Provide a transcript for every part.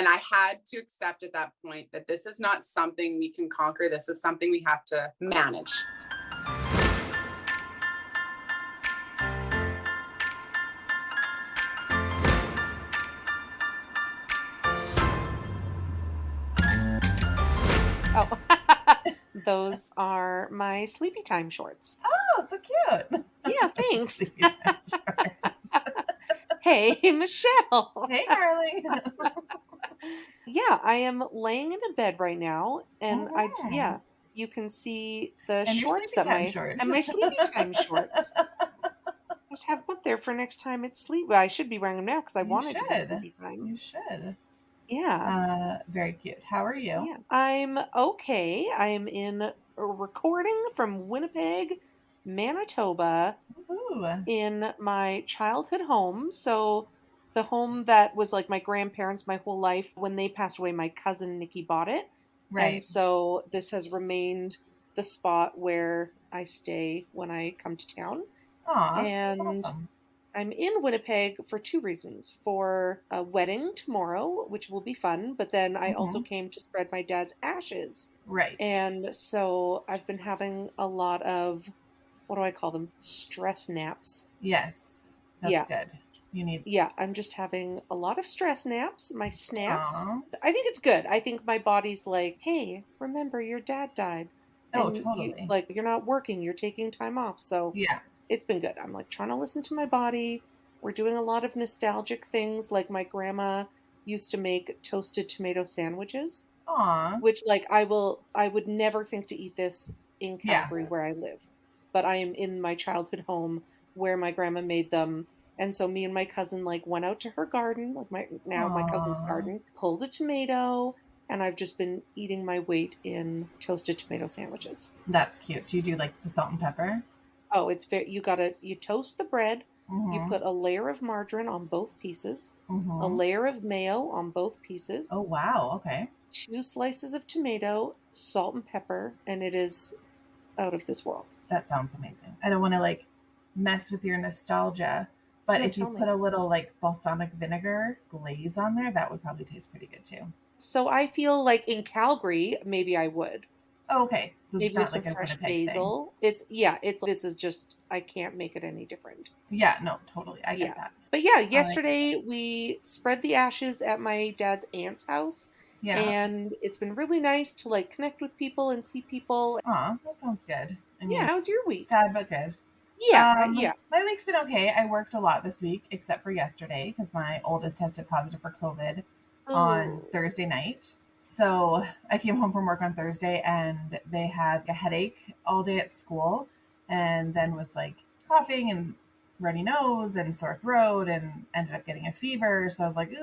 And I had to accept at that point that this is not something we can conquer. This is something we have to manage. Oh, those are my sleepy time shorts. Oh, so cute. Yeah, thanks. Sleepy time shorts. Hey, Michelle. Hey, darling. Yeah, I am laying in a bed right now, and Oh. you can see the And your shorts sleepy time shorts. and my sleepy time shorts. I just have them up there for next time it's sleep. Well, I should be wearing them now because I You want it to be should. sleepy time. You should. Yeah. Very cute. How are you? Yeah. I'm okay. I am in recording from Winnipeg, Manitoba, Ooh. in my childhood home. So the home that was like my grandparents my whole life, when they passed away, my cousin Nikki bought it. And Right. so this has remained the spot where I stay when I come to town. Aw, that's And awesome. I'm in Winnipeg for two reasons. For a wedding tomorrow, which will be fun, but then I also Mhm. came to spread my dad's ashes. Right. And so I've been having a lot of, what do I call them? Stress naps. Yes. That's Yeah. good. You need. Yeah, I'm just having a lot of stress naps, my snaps. Aw. I think it's good. I think my body's like, hey, remember your dad died. Oh, And totally. you're not working, you're taking time off. So Yeah. it's been good. I'm like trying to listen to my body. We're doing a lot of nostalgic things. Like my grandma used to make toasted tomato sandwiches, Aw. which I would never think to eat this in Yeah. Calgary where I live. But I am in my childhood home where my grandma made them. And so me and my cousin went out to her garden, my cousin's Aw. garden, pulled a tomato, and I've just been eating my weight in toasted tomato sandwiches. That's cute. Do you do like the salt and pepper? Oh, it's very, you toast the bread, you Mm-hmm. put a layer of margarine on both pieces, a Mm-hmm. layer of mayo on both Oh, pieces, wow. Okay. 2 slices of tomato, salt and pepper, and it is out of this world. That sounds amazing. I don't want to like mess with your nostalgia, but No, if you tell put me. a little like balsamic vinegar glaze on there, that would probably taste pretty good too. So I feel like in Calgary, maybe I would. Oh, okay. So it's Maybe with not some like a fresh Winnipeg thing. basil. This is just, I can't make it any different. Yeah, no, totally. I get Yeah. that. But yeah, I like yesterday we spread the ashes at my dad's aunt's house, Yeah. and it's been really nice to connect with people and see people. Aw, that sounds good. I Yeah, mean, how's your week? sad but good. Yeah. My week's been okay. I worked a lot this week, except for yesterday, because my oldest tested positive for COVID on Oh, Thursday night. So I came home from work on Thursday and they had a headache all day at school and then was like coughing and runny nose and sore throat and ended up getting a fever. So I was like,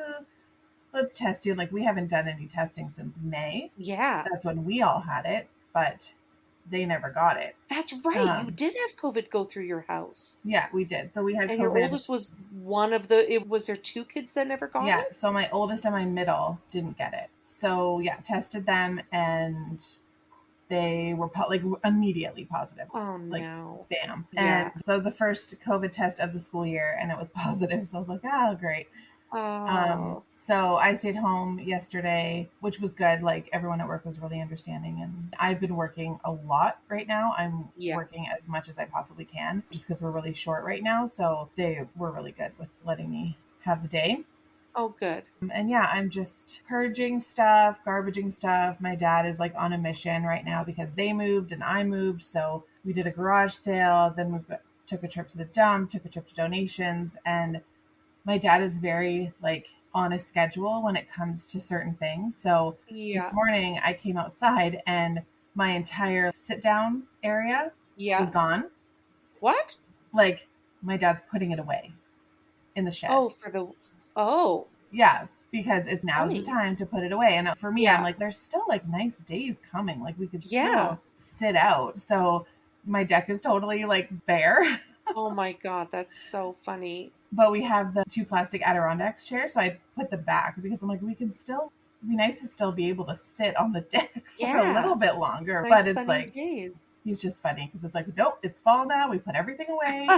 let's test you. Like, we haven't done any testing since May. yeah. That's when we all had it, but they never got it. That's right. You Um, did have COVID go through your house. yeah, we did. So we had And your COVID. oldest was one of the, was there two kids that never got Yeah, it? so my oldest and my middle didn't get it. So yeah, tested them and they were immediately positive. Oh Like no. bam. Yeah. And so it was the first COVID test of the school year and it was positive. So I was like, oh great. Oh, So I stayed home yesterday, which was good. Like everyone at work was really understanding. And I've been working a lot right now. I'm yeah. working as much as I possibly can just because we're really short right now. So they were really good with letting me have the day. Oh, good. And yeah, I'm just purging stuff, garbaging stuff. My dad is like on a mission right now because they moved and I moved. So we did a garage sale, then took a trip to the dump, took a trip to donations, and my dad is very like on a schedule when it comes to certain things. So this Yeah. morning I came outside and my entire sit down area was Yeah. gone. What? Like my dad's putting it away in the shed. Oh, oh, Yeah, because it's now's the funny. time to put it away. And for me, I'm Yeah. like, there's still like nice days coming. Like we could Yeah. still sit out. So my deck is totally like bare. Oh my God, that's so funny. But we have the two plastic Adirondacks chairs. So I put them back because I'm like, we can still it'd be nice to still be able to sit on the deck for a Yeah. little bit longer. Nice But it's sunny like days. he's just funny because it's like, nope, it's fall now. We put everything away.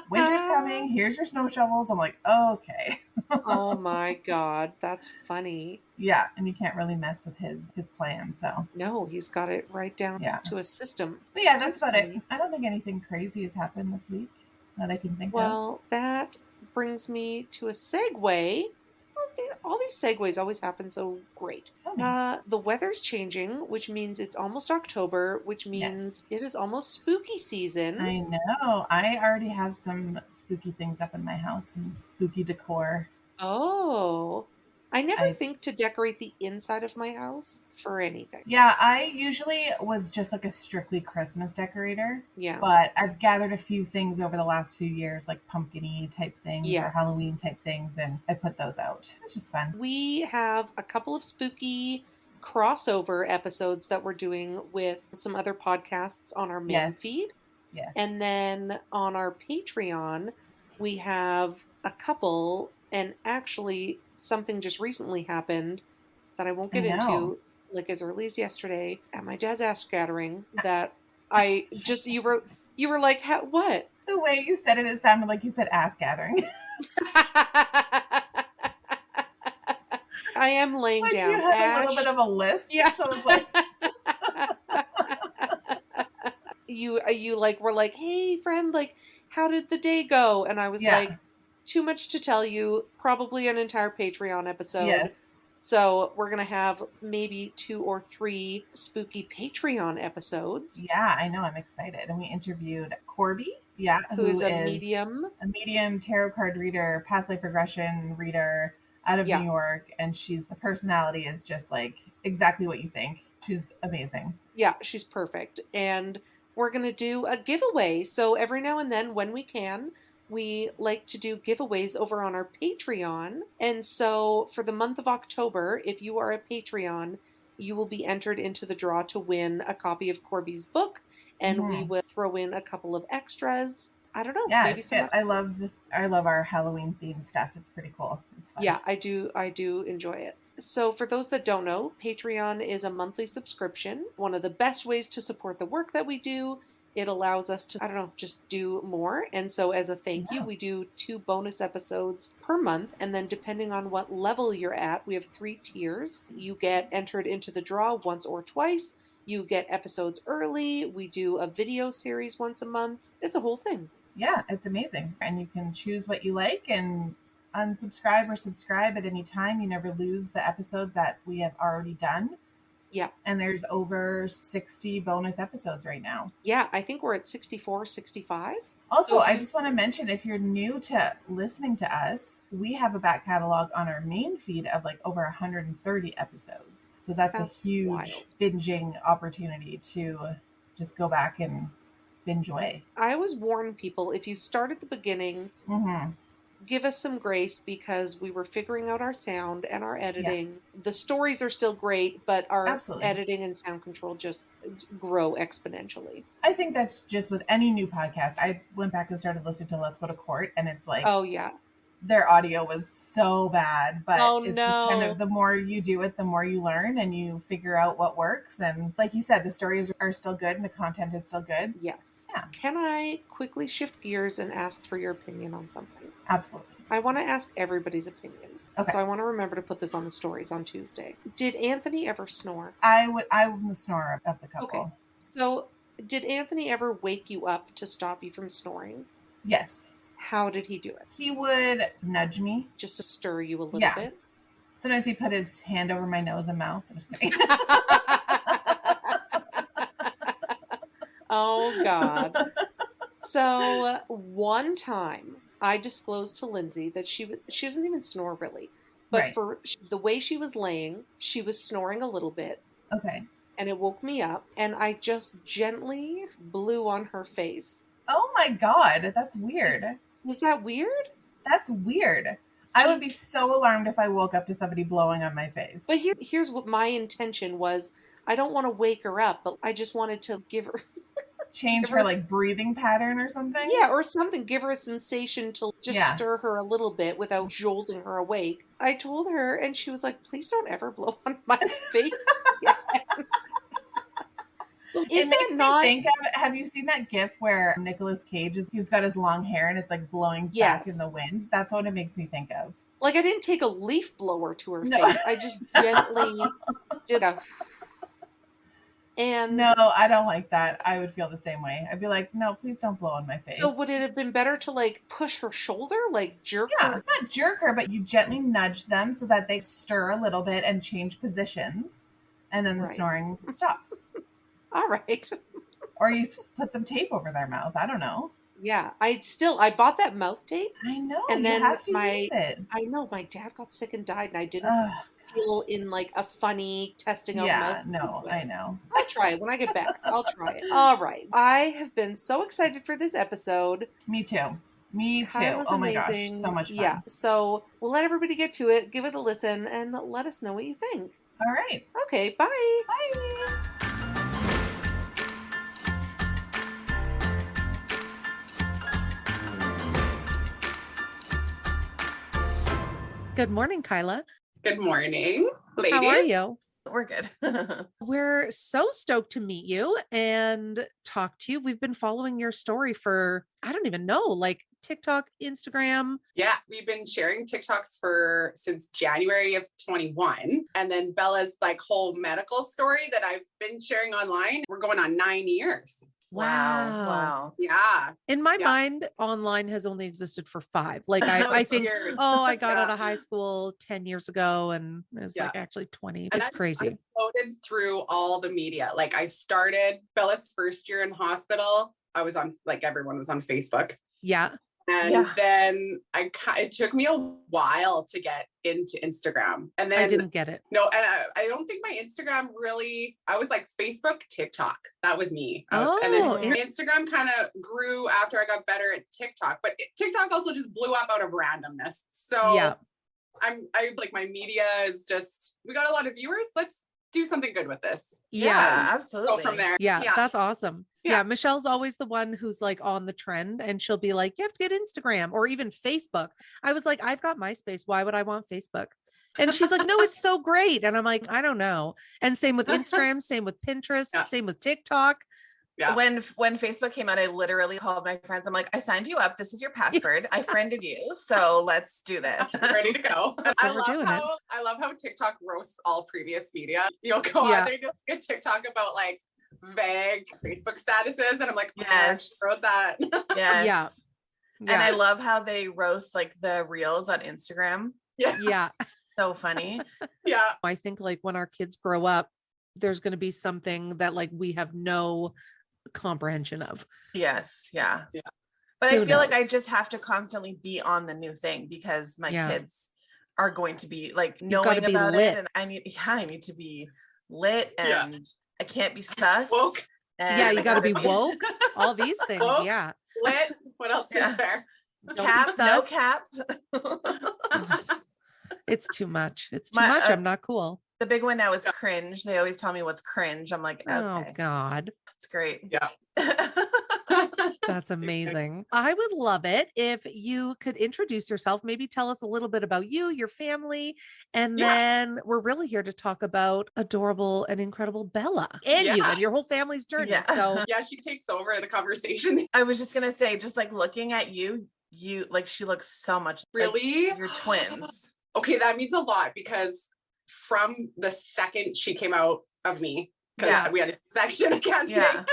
Winter's coming. Here's your snow shovels. I'm like, okay. Oh my God, that's funny. Yeah, and you can't really mess with his plan. So No, he's got it right down yeah. to a system. But yeah, that's about funny. it. I don't think anything crazy has happened this week that I can think of. Well, that brings me to a segue. All these segues always happen so great. Tell me. The weather's changing, which means it's almost October, which means Yes. it is almost spooky season. I know. I already have some spooky things up in my house, some spooky decor. Oh, I never I- think to decorate the inside of my house for anything. Yeah, I usually was just like a strictly Christmas decorator, Yeah. but I've gathered a few things over the last few years, like pumpkin-y type things Yeah. or Halloween type things, and I put those out. It's just fun. We have a couple of spooky crossover episodes that we're doing with some other podcasts on our main feed. Yes. And then on our Patreon, we have a couple, and actually something just recently happened that I won't get into, like as early as yesterday at my dad's ass gathering, that I just, you were like, what? The way you said it, it sounded like you said ass gathering. I am laying Like down. you had a little bit of a list. Yeah. So it's like you like were like, hey friend, like how did the day go? And I was like, too much to tell you, probably an entire Patreon episode. Yes. So we're gonna have maybe 2 or 3 spooky Patreon episodes. Yeah, I know. I'm excited. And we interviewed Corby. Yeah, who is a medium tarot card reader, past life regression reader out of New York, and the personality is just like exactly what you think. She's amazing. Yeah, she's perfect. And we're going to do a giveaway. So every now and then when we can, we like to do giveaways over on our Patreon. And so for the month of October, if you are a Patreon, you will be entered into the draw to win a copy of Corby's book. And we will throw in a couple of extras. I don't know. Yeah, maybe some. I love our Halloween themed stuff. It's pretty cool. It's fun. Yeah, I do enjoy it. So for those that don't know, Patreon is a monthly subscription. One of the best ways to support the work that we do. It allows us to, just do more. And so as a thank you, we do 2 bonus episodes per month. And then depending on what level you're at, we have 3 tiers. You get entered into the draw once or twice. You get episodes early. We do a video series once a month. It's a whole thing. Yeah, it's amazing. And you can choose what you like and unsubscribe or subscribe at any time. You never lose the episodes that we have already done. Yeah. And there's over 60 bonus episodes right now. Yeah, I think we're at 64, 65. Also, I just want to mention, if you're new to listening to us, we have a back catalog on our main feed of like over 130 episodes. So that's a huge binging opportunity to just go back and binge away. I always warn people, if you start at the beginning, give us some grace because we were figuring out our sound and our editing. Yeah. The stories are still great, but our editing and sound control just grow exponentially. I think that's just with any new podcast. I went back and started listening to Let's Go to Court, and it's like, oh yeah, their audio was so bad, but just kind of the more you do it, the more you learn and you figure out what works. And like you said, the stories are still good and the content is still good. Yes. Yeah. Can I quickly shift gears and ask for your opinion on something? Absolutely. I want to ask everybody's opinion. Okay. So I want to remember to put this on the stories on Tuesday. Did Anthony ever snore? I'm the snorer of the couple. Okay. So did Anthony ever wake you up to stop you from snoring? Yes. How did he do it? He would nudge me. Just to stir you a little bit? Sometimes he put his hand over my nose and mouth. I'm just kidding. Oh, God. So one time I disclosed to Lindsay that she doesn't even snore really. But for the way she was laying, she was snoring a little bit. Okay. And it woke me up. And I just gently blew on her face. Oh, my God. That's weird. Is that weird? That's weird. I would be so alarmed if I woke up to somebody blowing on my face. But here's what my intention was. I don't want to wake her up, but I just wanted to give her... Change her like breathing pattern or something? Yeah, or something. Give her a sensation to just stir her a little bit without jolting her awake. I told her, and she was like, please don't ever blow on my face. It makes me think of, have you seen that gif where Nicolas Cage he's got his long hair and it's like blowing back in the wind? That's what it makes me think of. Like I didn't take a leaf blower to her No. face. I just gently did a. And No, I don't like that. I would feel the same way. I'd be like, no, please don't blow on my face. so would it have been better to like push her shoulder, like jerk Yeah, her? not jerk her, but you gently nudge them so that they stir a little bit and change positions, and then the Right. snoring stops. All right. Or you put some tape over their mouth. I don't know. Yeah, I bought that mouth tape. I know. And you then have to use it. I know my dad got sick and died, and I didn't Ugh, feel in like a funny testing out yeah, mouth. no, way. I know. I'll try it when I get back. I'll try it. All right. I have been so excited for this episode. Me too. Me too. Kyla's Oh my amazing. gosh, so much fun. Yeah. So we'll let everybody get to it. Give it a listen and let us know what you think. All right. Okay. Bye. Bye. Good morning, Kyla. Good morning, ladies. How are you? We're good. We're so stoked to meet you and talk to you. We've been following your story for, I don't even know, like TikTok, Instagram. Yeah, we've been sharing TikToks since January of 21. And then Bella's like whole medical story that I've been sharing online. We're going on 9 years. Wow. Yeah. In my Yeah. mind, online has only existed for 5. Like I It's think, weird. I got Yeah. out of high school 10 years ago and it was like actually 20. And It's I crazy. floated through all the media. Like I started Bella's first year in hospital. I was on, like everyone was on Facebook. Yeah. And then it took me a while to get into Instagram. And then I didn't get it. No, and I don't think my Instagram really, I was like Facebook, TikTok. That was me. And then Instagram kind of grew after I got better at TikTok, but TikTok also just blew up out of randomness. So Yeah. I like my media is just, we got a lot of viewers. Let's do something good with this. Yeah. Absolutely. Go from there. Yeah, that's awesome. Yeah. Yeah, Michelle's always the one who's like on the trend and she'll be like, you have to get Instagram or even Facebook. I was like, I've got MySpace. Why would I want Facebook? And she's like, no, it's so great. And I'm like, I don't know. And same with Instagram, same with Pinterest, same with TikTok. Yeah. When Facebook came out, I literally called my friends. I'm like, I signed you up. This is your password. I friended you. So let's do this. Ready to go. So I love how TikTok roasts all previous media. You'll go on there, you'll get TikTok about like vague Facebook statuses. And I'm like, yes, I wrote that. Yes. Yeah. And I love how they roast like the reels on Instagram. Yeah. So funny. Yeah. I think like when our kids grow up, there's going to be something that like we have no comprehension of. Yes. Yeah. Yeah. But Who I feel like I knows? just have to constantly be on the new thing because my kids are going to be like gotta knowing be about lit. it. And I need to be lit and I can't be sus. Woke. And Yeah, you I got to gotta be woke. All these things. Woke. Yeah. Lit. What else is there? Don't Cap, be no sus. cap. It's too much. It's too My- much. I'm not cool. The big one now is cringe. They always tell me what's cringe. I'm like, okay, Oh God. that's great. Yeah. That's amazing. I would love it if you could introduce yourself, maybe tell us a little bit about you, your family, and then we're really here to talk about adorable and incredible Bella and you and your whole family's journey. Yeah. So Yeah, she takes over the conversation. I was just gonna say, just like looking at you like she looks so much like Really? your twins. Okay, that means a lot because from the second she came out of me, because we had a section, I can't say. Yeah.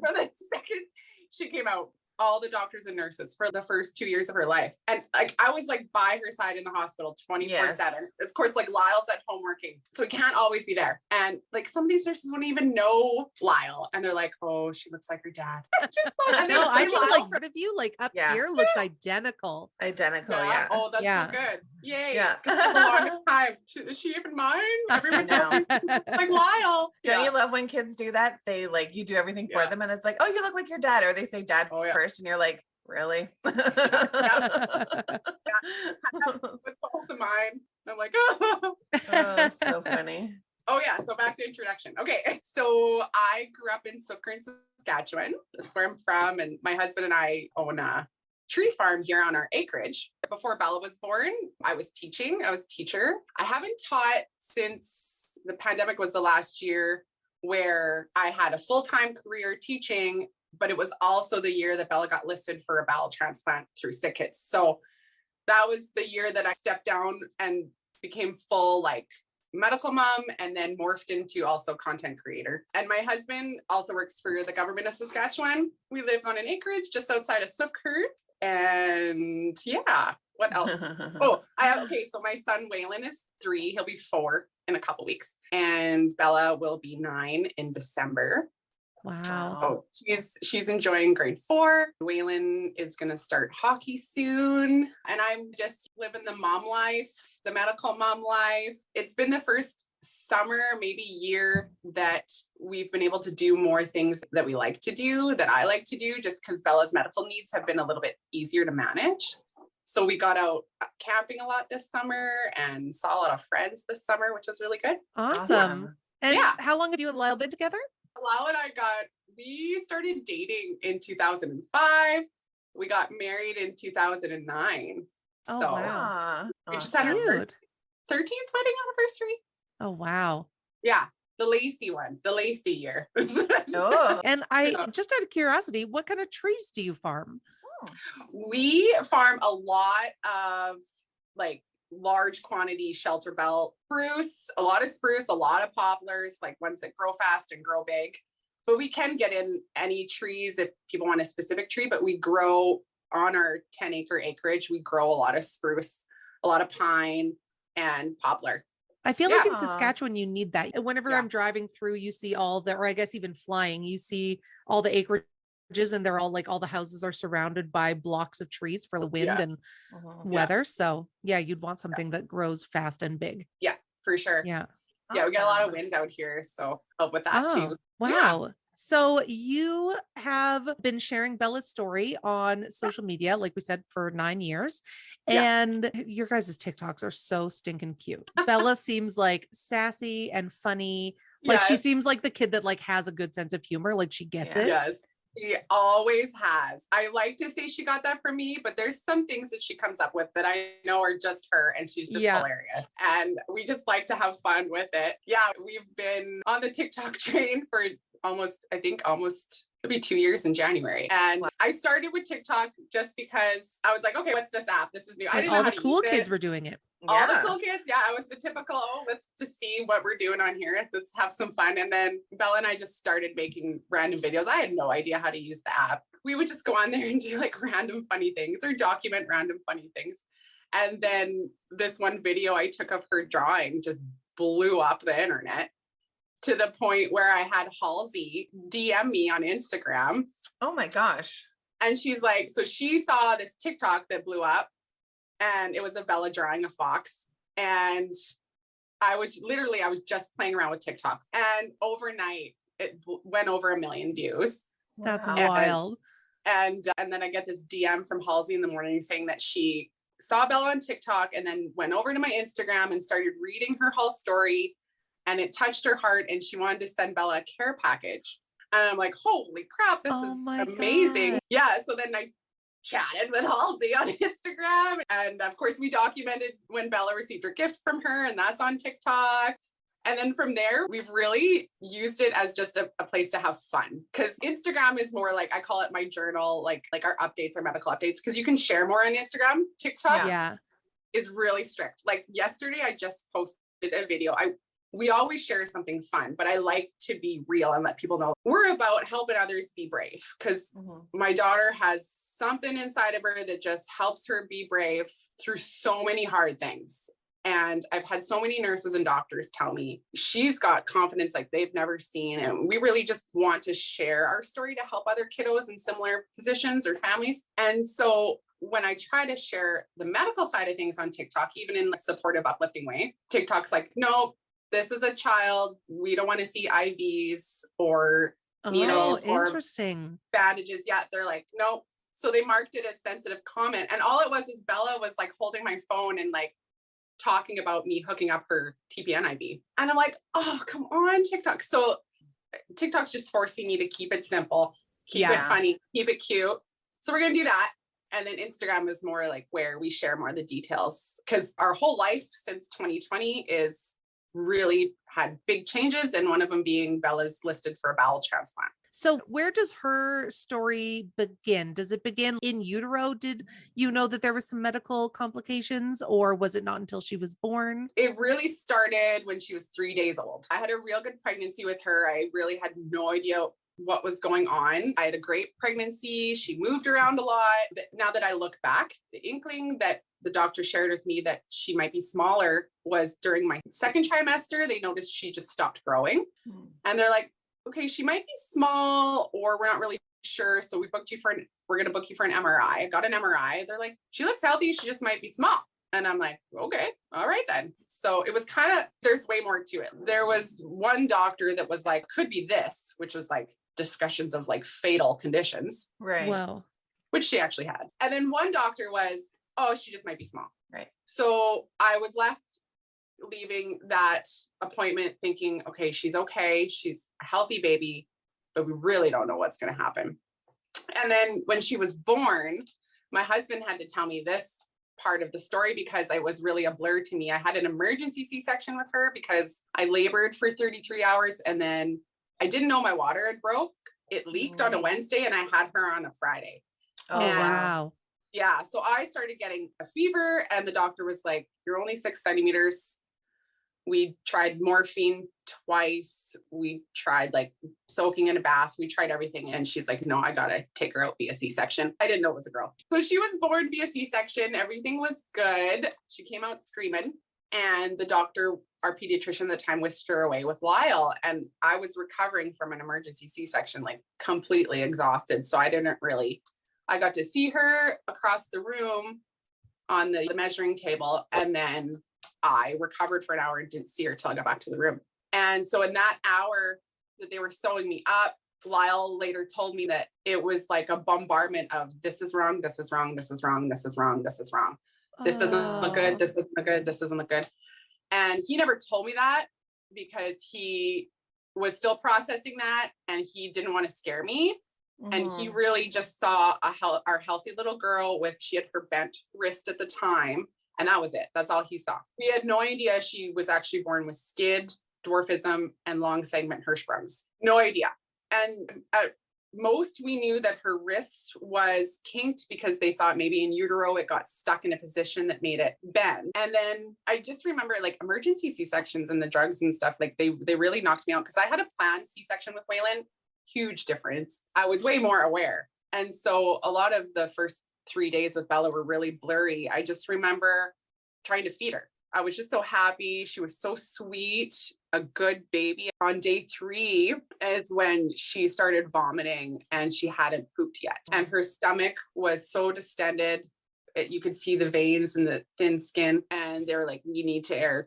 From the second she came out, all the doctors and nurses for the first 2 years of her life. And like I was like by her side in the hospital 24/7. Yes. Of course, like Lyle's at home working. So he can't always be there. And like some of these nurses wouldn't even know Lyle. And they're like, oh, she looks like her dad. Just so, and they no, would I say think Lyle like for- part of you, like up Yeah. here looks identical. Identical, yeah. Oh, that's Yeah. so good. Yay. Yeah. 'Cause for the longest time, is she even mine? Everyone tells me it's like Lyle. Don't you love when kids do that? They like you do everything for Yeah. them and it's like, oh, you look like your dad, or they say dad first and you're like, really? With both of mine. I'm like, oh. Oh, so funny. Oh yeah, so back to introduction. Okay, so I grew up in Sukkur, Saskatchewan. That's where I'm from, and my husband and I own a tree farm here on our acreage. Before Bella was born, I was teaching. I was a teacher. I haven't taught since the pandemic was the last year where I had a full-time career teaching, but it was also the year that Bella got listed for a bowel transplant through SCID. So that was the year that I stepped down and became full like medical mom, and then morphed into also content creator. And my husband also works for the government of Saskatchewan. We live on an acreage just outside of Swiftcurrent. And yeah, what else? So my son Waylon is 3. He'll be 4 in a couple weeks. And Bella will be 9 in December. Wow. Oh, she's enjoying grade 4. Waylon is going to start hockey soon. And I'm just living the mom life, the medical mom life. It's been the first summer, maybe year, that we've been able to do more things that we like to do, that I like to do, just because Bella's medical needs have been a little bit easier to manage. So we got out camping a lot this summer and saw a lot of friends this summer, which was really good. Awesome. And Yeah. how long have you and Lyle been together? Lyle and I we started dating in 2005. We got married in 2009. Oh, So wow. we just had our Cute. 13th wedding anniversary. Oh, wow. Yeah. The Lacey one, the Lacey year. Oh. And just out of curiosity, what kind of trees do you farm? We farm a lot of like large quantity shelter belt spruce, a lot of poplars, like ones that grow fast and grow big. But we can get in any trees if people want a specific tree, but we grow on our 10-acre acreage. We grow a lot of spruce, a lot of pine and poplar. I feel like in Yeah. Saskatchewan, you need that. Whenever I'm driving through, you see or I guess even flying, you see all the acreages, and they're all like, all the houses are surrounded by blocks of trees for the wind and weather. So yeah, you'd want something that grows fast and big. Yeah, for sure. Yeah. Yeah, we got a lot of wind out here, so help with that too. Wow. Yeah. So you have been sharing Bella's story on social media, like we said, for 9 years. And your guys' TikToks are so stinking cute. Bella seems like sassy and funny. Like she seems like the kid that like has a good sense of humor. Like she gets it. Yes. She always has. I like to say she got that from me, but there's some things that she comes up with that I know are just her, and she's just hilarious. And we just like to have fun with it. Yeah, we've been on the TikTok train for almost it'll be 2 years in January. And I started with TikTok just because I was like, okay, what's this app? This is new. I And didn't know all how the to cool use kids it. were doing it. All the cool kids. Yeah, I was the typical, let's just see what we're doing on here. Let's have some fun. And then Bella and I just started making random videos. I had no idea how to use the app. We would just go on there and do like random funny things or document random funny things. And then this one video I took of her drawing just blew up the internet to the point where I had Halsey DM me on Instagram. Oh my gosh. And she's like, so she saw this TikTok that blew up, and it was a Bella drawing a fox. And I was just playing around with TikTok, and overnight it went over 1 million views. That's Wow. wild. And then I get this DM from Halsey in the morning saying that she saw Bella on TikTok and then went over to my Instagram and started reading her whole story, and it touched her heart, and she wanted to send Bella a care package. And I'm like, holy crap, this is amazing. God. Yeah. So then I chatted with Halsey on Instagram. And of course, we documented when Bella received her gift from her, and that's on TikTok. And then from there, we've really used it as just a place to have fun, because Instagram is more like, I call it my journal, like our updates, our medical updates, because you can share more on Instagram. TikTok is really strict. Like yesterday, I just posted a video. We always share something fun, but I like to be real and let people know we're about helping others be brave, because my daughter has something inside of her that just helps her be brave through so many hard things. And I've had so many nurses and doctors tell me she's got confidence like they've never seen. And we really just want to share our story to help other kiddos in similar positions or families. And so when I try to share the medical side of things on TikTok, even in a supportive, uplifting way, TikTok's like, no, this is a child. We don't want to see IVs or needles or bandages. Yeah, they're like, no. So they marked it as sensitive comment. And all it was Bella was like holding my phone and like talking about me hooking up her TPN IV. And I'm like, oh, come on, TikTok. So TikTok's just forcing me to keep it simple, keep it funny, keep it cute. So we're going to do that. And then Instagram is more like where we share more of the details, because our whole life since 2020 is really had big changes, and one of them being Bella's listed for a bowel transplant. So where does her story begin? Does it begin in utero? Did you know that there was some medical complications, or was it not until she was born? It really started when she was 3 days old. I had a real good pregnancy with her. I really had no idea what was going on. I had a great pregnancy. She moved around a lot. But now that I look back, the inkling that the doctor shared with me that she might be smaller was during my second trimester. They noticed she just stopped growing. And they're like, okay, she might be small, or we're not really sure. So we're going to book you for an MRI. I got an MRI. They're like, she looks healthy. She just might be small. And I'm like, okay, all right then. So it was kind of, there's way more to it. There was one doctor that was like, could be this, which was like discussions of like fatal conditions. Right. Wow. Which she actually had. And then one doctor was, oh, she just might be small. Right. So I was left leaving that appointment thinking, okay, she's okay. She's a healthy baby, but we really don't know what's going to happen. And then when she was born, my husband had to tell me this part of the story because it was really a blur to me. I had an emergency C-section with her because I labored for 33 hours, and then I didn't know my water had broke. It leaked on a Wednesday and I had her on a Friday. Oh, And wow. yeah. So I started getting a fever, and the doctor was like, you're only 6 centimeters. We tried morphine twice. We tried like soaking in a bath. We tried everything. And she's like, no, I got to take her out via C-section. I didn't know it was a girl. So she was born via C-section. Everything was good. She came out screaming. And the doctor, our pediatrician at the time, whisked her away with Lyle. And I was recovering from an emergency C-section, like completely exhausted. So I got to see her across the room on the measuring table. And then I recovered for an hour and didn't see her till I got back to the room. And so in that hour that they were sewing me up, Lyle later told me that it was like a bombardment of this is wrong, this is wrong, this is wrong, this is wrong, this is wrong. This doesn't look good, this doesn't look good, this doesn't look good. And he never told me that because he was still processing that and he didn't want to scare me. And he really just saw our healthy little girl she had her bent wrist at the time. And that was it. That's all he saw. We had no idea she was actually born with SCID, dwarfism, and long segment Hirschsprungs. No idea. And at most, we knew that her wrist was kinked because they thought maybe in utero it got stuck in a position that made it bend. And then I just remember like emergency C-sections and the drugs and stuff, like they really knocked me out because I had a planned C-section with Waylon. Huge difference. I was way more aware. And so a lot of the first 3 days with Bella were really blurry. I just remember trying to feed her. I was just so happy. She was so sweet, a good baby. On day 3 is when she started vomiting and she hadn't pooped yet. And her stomach was so distended. You could see the veins and the thin skin. And they were like, we need to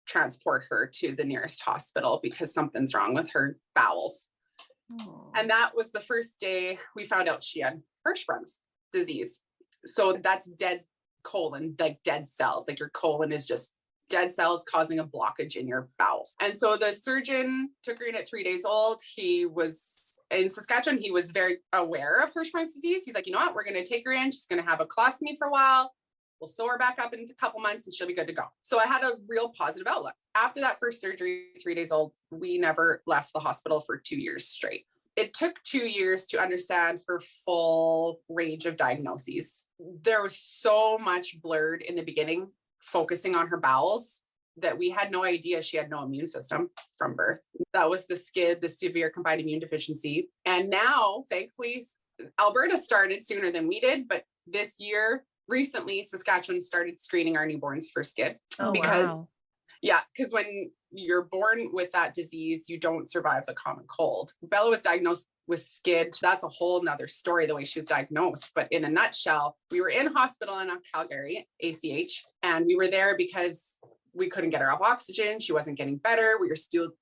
transport her to the nearest hospital because something's wrong with her bowels. And that was the first day we found out she had Hirschsprung's disease. So that's dead colon, like dead cells, like your colon is just dead cells causing a blockage in your bowels. And so the surgeon took her in at 3 days old. He was in Saskatchewan. He was very aware of Hirschsprung's disease. He's like, you know what, we're going to take her in. She's going to have a colostomy for a while. We'll sew her back up in a couple months and she'll be good to go. So I had a real positive outlook. After that first surgery, 3 days old, we never left the hospital for 2 years straight. It took 2 years to understand her full range of diagnoses. There was so much blurred in the beginning, focusing on her bowels, that we had no idea she had no immune system from birth. That was the SCID, the severe combined immune deficiency. And now, thankfully, Alberta started sooner than we did, but this year, recently, Saskatchewan started screening our newborns for SCID. Oh, because wow. Yeah, because when you're born with that disease, you don't survive the common cold. Bella was diagnosed with SCID. That's a whole nother story, the way she was diagnosed. But in a nutshell, we were in hospital in Calgary, ACH, and we were there because we couldn't get her off oxygen. She wasn't getting better.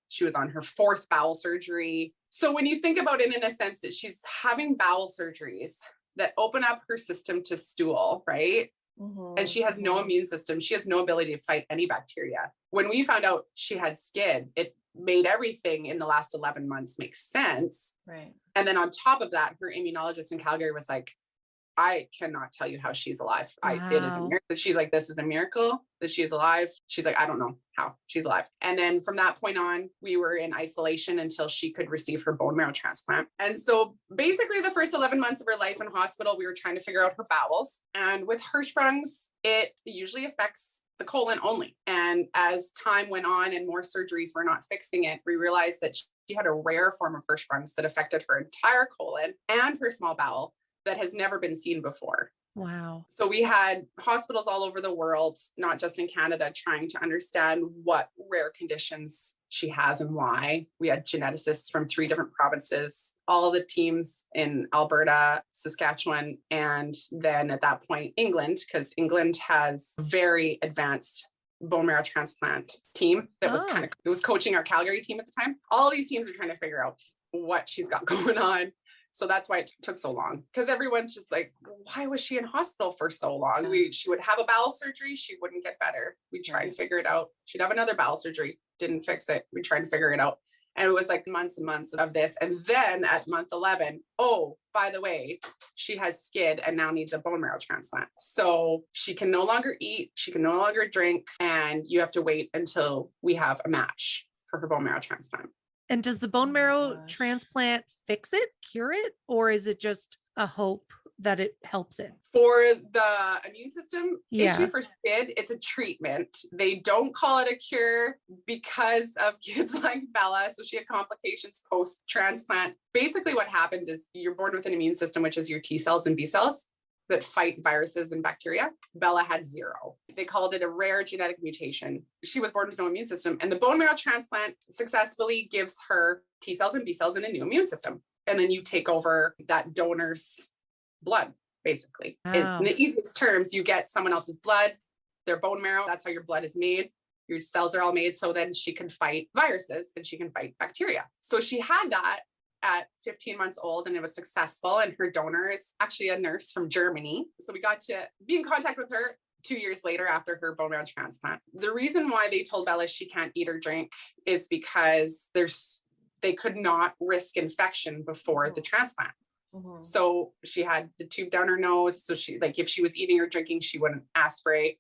She was on her 4th bowel surgery. So when you think about it in a sense that she's having bowel surgeries that open up her system to stool, right? And she has no immune system. She has no ability to fight any bacteria. When we found out she had SCID, it made everything in the last 11 months make sense. Right. And then on top of that, her immunologist in Calgary was like, I cannot tell you how she's alive. It is a Wow. miracle. She's like, this is a miracle that she's alive. She's like, I don't know how she's alive. And then from that point on, we were in isolation until she could receive her bone marrow transplant. And so basically the first 11 months of her life in hospital, we were trying to figure out her bowels. And with Hirschsprung's, it usually affects the colon only. And as time went on and more surgeries were not fixing it, we realized that she had a rare form of Hirschsprung's that affected her entire colon and her small bowel that has never been seen before. Wow. So we had hospitals all over the world, not just in Canada, trying to understand what rare conditions she has and why. We had geneticists from 3 different provinces, all the teams in Alberta, Saskatchewan, and then at that point, England, because England has very advanced bone marrow transplant team that was it was coaching our Calgary team at the time. All these teams are trying to figure out what she's got going on. So that's why it took so long, because everyone's just like, why was she in hospital for so long? She would have a bowel surgery. She wouldn't get better. We'd try to figure it out. She'd have another bowel surgery. Didn't fix it. We'd try to figure it out. And it was like months and months of this. And then at month 11, oh, by the way, she has SCID and now needs a bone marrow transplant. So she can no longer eat. She can no longer drink. And you have to wait until we have a match for her bone marrow transplant. And does the bone marrow transplant fix it, cure it, or is it just a hope that it helps it? For the immune system issue for SCID, it's a treatment. They don't call it a cure because of kids like Bella. So she had complications post-transplant. Basically what happens is you're born with an immune system, which is your T cells and B cells that fight viruses and bacteria. Bella had 0. They called it a rare genetic mutation. She was born with no immune system, and the bone marrow transplant successfully gives her T cells and B cells and a new immune system. And then you take over that donor's blood, basically. Wow. In the easiest terms, you get someone else's blood, their bone marrow. That's how your blood is made. Your cells are all made so then she can fight viruses and she can fight bacteria. So she had that at 15 months old, and it was successful. And her donor is actually a nurse from Germany. So we got to be in contact with her 2 years later after her bone marrow transplant. The reason why they told Bella she can't eat or drink is because they could not risk infection before the transplant. Mm-hmm. So she had the tube down her nose. So she, like, if she was eating or drinking, she wouldn't aspirate.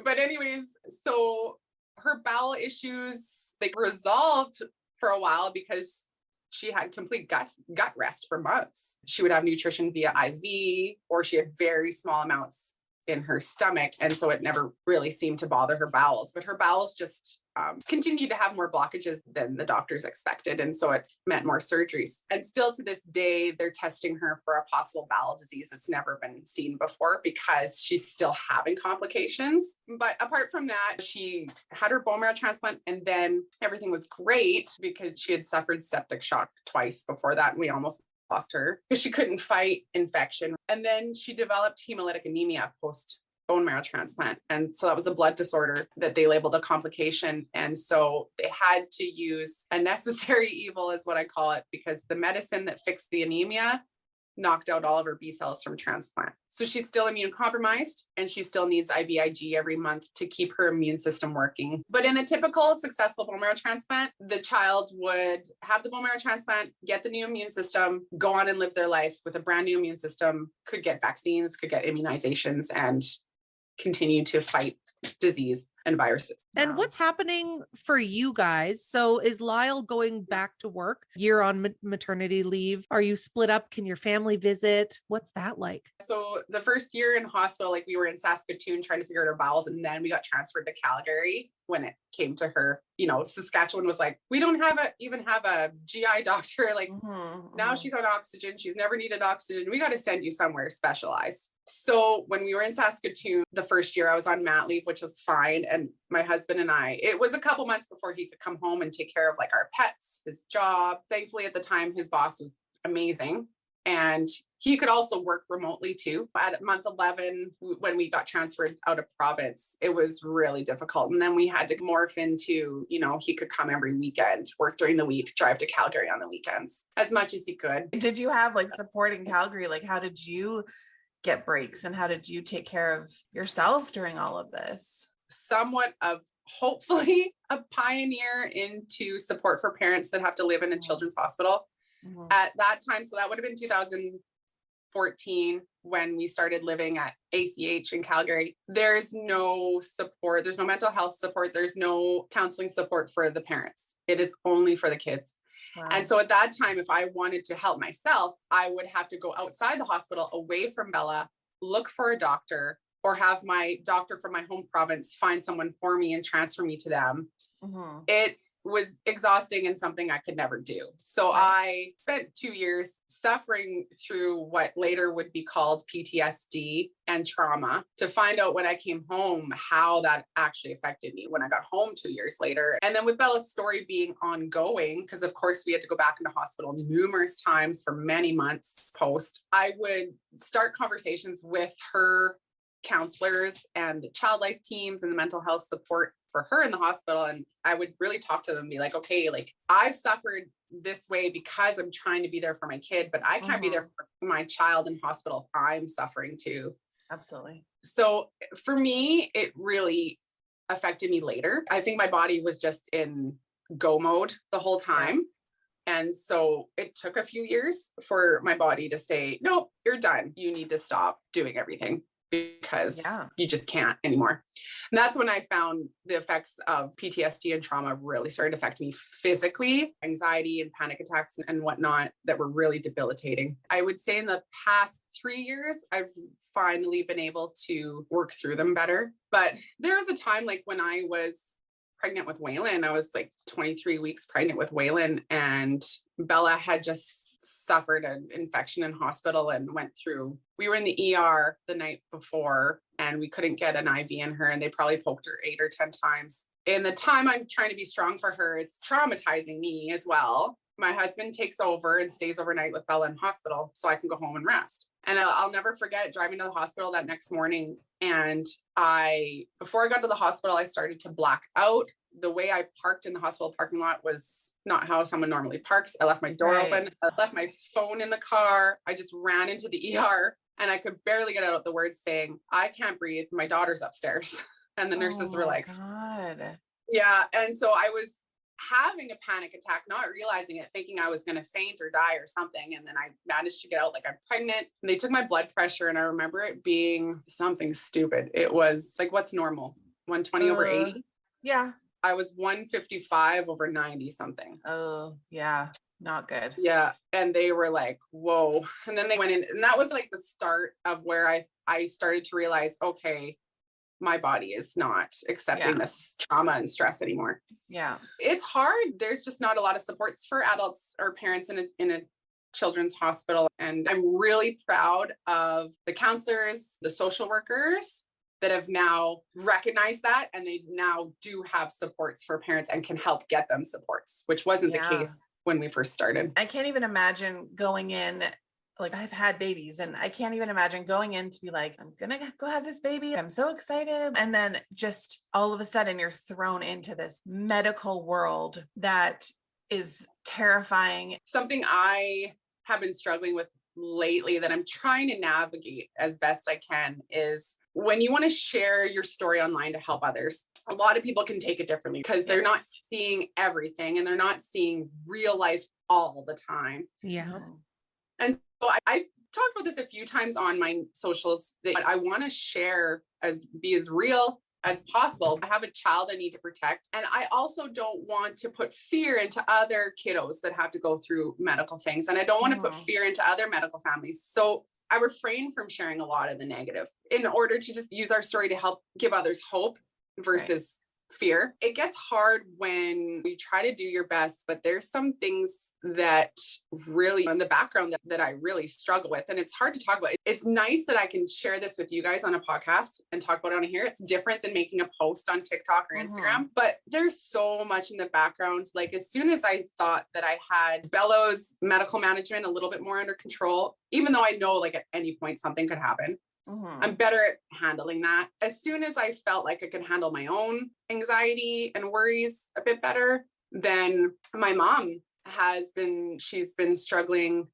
But anyways, so her bowel issues, they resolved for a while because she had complete gut rest for months. She would have nutrition via IV, or she had very small amounts in her stomach. And so it never really seemed to bother her bowels, but her bowels just continued to have more blockages than the doctors expected. And so it meant more surgeries. And still to this day, they're testing her for a possible bowel disease that's never been seen before because she's still having complications. But apart from that, she had her bone marrow transplant, and then everything was great because she had suffered septic shock twice before that. And we almost lost her because she couldn't fight infection. And then she developed hemolytic anemia post bone marrow transplant. And so that was a blood disorder that they labeled a complication. And so they had to use a necessary evil, is what I call it, because the medicine that fixed the anemia knocked out all of her B cells from transplant. So she's still immune compromised, and she still needs IVIG every month to keep her immune system working. But in a typical successful bone marrow transplant, the child would have the bone marrow transplant, get the new immune system, go on and live their life with a brand new immune system, could get vaccines, could get immunizations, and continue to fight disease and viruses. And what's happening for you guys? So is Lyle going back to work? You're on maternity leave. Are you split up? Can your family visit? What's that like? So the first year in hospital, like, we were in Saskatoon trying to figure out our bowels, and then we got transferred to Calgary when it came to her. You know, Saskatchewan was like, we don't even have a GI doctor. Like, now she's on oxygen. She's never needed oxygen. We got to send you somewhere specialized. So when we were in Saskatoon, the first year I was on mat leave, which was fine. And my husband and I, it was a couple months before he could come home and take care of, like, our pets, his job. Thankfully, at the time, his boss was amazing. And he could also work remotely too. At month 11, when we got transferred out of province, it was really difficult. And then we had to morph into, you know, he could come every weekend, work during the week, drive to Calgary on the weekends as much as he could. Did you have, like, support in Calgary? Like, how did you get breaks, and how did you take care of yourself during all of this? Somewhat of, hopefully, a pioneer into support for parents that have to live in a children's hospital at that time. So that would have been 2014 14, when we started living at ACH in Calgary, there's no support. There's no mental health support. There's no counseling support for the parents. It is only for the kids. Wow. And so at that time, if I wanted to help myself, I would have to go outside the hospital, away from Bella, look for a doctor, or have my doctor from my home province find someone for me and transfer me to them. It was exhausting and something I could never do. So I spent 2 years suffering through what later would be called PTSD and trauma, to find out when I came home how that actually affected me when I got home 2 years later. And then with Bella's story being ongoing, because of course we had to go back into hospital numerous times for many months post, I would start conversations with her counselors and the child life teams and the mental health support for her in the hospital. And I would really talk to them and be like, okay, like I've suffered this way because I'm trying to be there for my kid, but I can't be there for my child in hospital. I'm suffering too. Absolutely. So for me, it really affected me later. I think my body was just in go mode the whole time. And so it took a few years for my body to say, nope, you're done. You need to stop doing everything, because you just can't anymore. And that's when I found the effects of PTSD and trauma really started affecting me physically, anxiety and panic attacks and whatnot that were really debilitating. I would say in the past 3 years, I've finally been able to work through them better. But there was a time like when I was pregnant with Waylon, I was like 23 weeks pregnant with Waylon, and Bella had just suffered an infection in hospital and we were in the ER the night before, and we couldn't get an IV in her, and they probably poked her 8 or 10 times. In the time I'm trying to be strong for her, it's traumatizing me as well. My husband takes over and stays overnight with Bella in hospital so I can go home and rest. And I'll never forget driving to the hospital that next morning. And before I got to the hospital, I started to black out. The way I parked in the hospital parking lot was not how someone normally parks. I left my door open. I left my phone in the car. I just ran into the ER, and I could barely get out the words saying, I can't breathe. My daughter's upstairs. And the nurses were like, God. Yeah. And so I was having a panic attack, not realizing it, thinking I was going to faint or die or something. And then I managed to get out like I'm pregnant, and they took my blood pressure. And I remember it being something stupid. It was like, what's normal? 120 over 80? Yeah. I was 155 over 90 something. Oh, yeah. Not good. Yeah. And they were like, whoa. And then they went in, and that was like the start of where I started to realize, okay, my body is not accepting this trauma and stress anymore. Yeah. It's hard. There's just not a lot of supports for adults or parents in a children's hospital. And I'm really proud of the counselors, the social workers that have now recognized that, and they now do have supports for parents and can help get them supports, which wasn't the case when we first started. I can't even imagine going in, like I've had babies, and I can't even imagine going in to be like, I'm gonna go have this baby. I'm so excited. And then just all of a sudden you're thrown into this medical world that is terrifying. Something I have been struggling with lately that I'm trying to navigate as best I can is when you want to share your story online to help others, a lot of people can take it differently because they're not seeing everything, and they're not seeing real life all the time. Yeah. And so I've talked about this a few times on my socials, that I want to share be as real as possible. I have a child I need to protect. And I also don't want to put fear into other kiddos that have to go through medical things. And I don't want to put fear into other medical families. So I refrain from sharing a lot of the negative in order to just use our story to help give others hope versus fear. It gets hard when we try to do your best, but there's some things that really in the background that I really struggle with. And it's hard to talk about. It's nice that I can share this with you guys on a podcast and talk about it on here. It's different than making a post on TikTok or Instagram, but there's so much in the background. Like as soon as I thought that I had Bello's medical management a little bit more under control, even though I know like at any point something could happen, I'm better at handling that. As soon as I felt like I could handle my own anxiety and worries a bit better, then my mom she's been struggling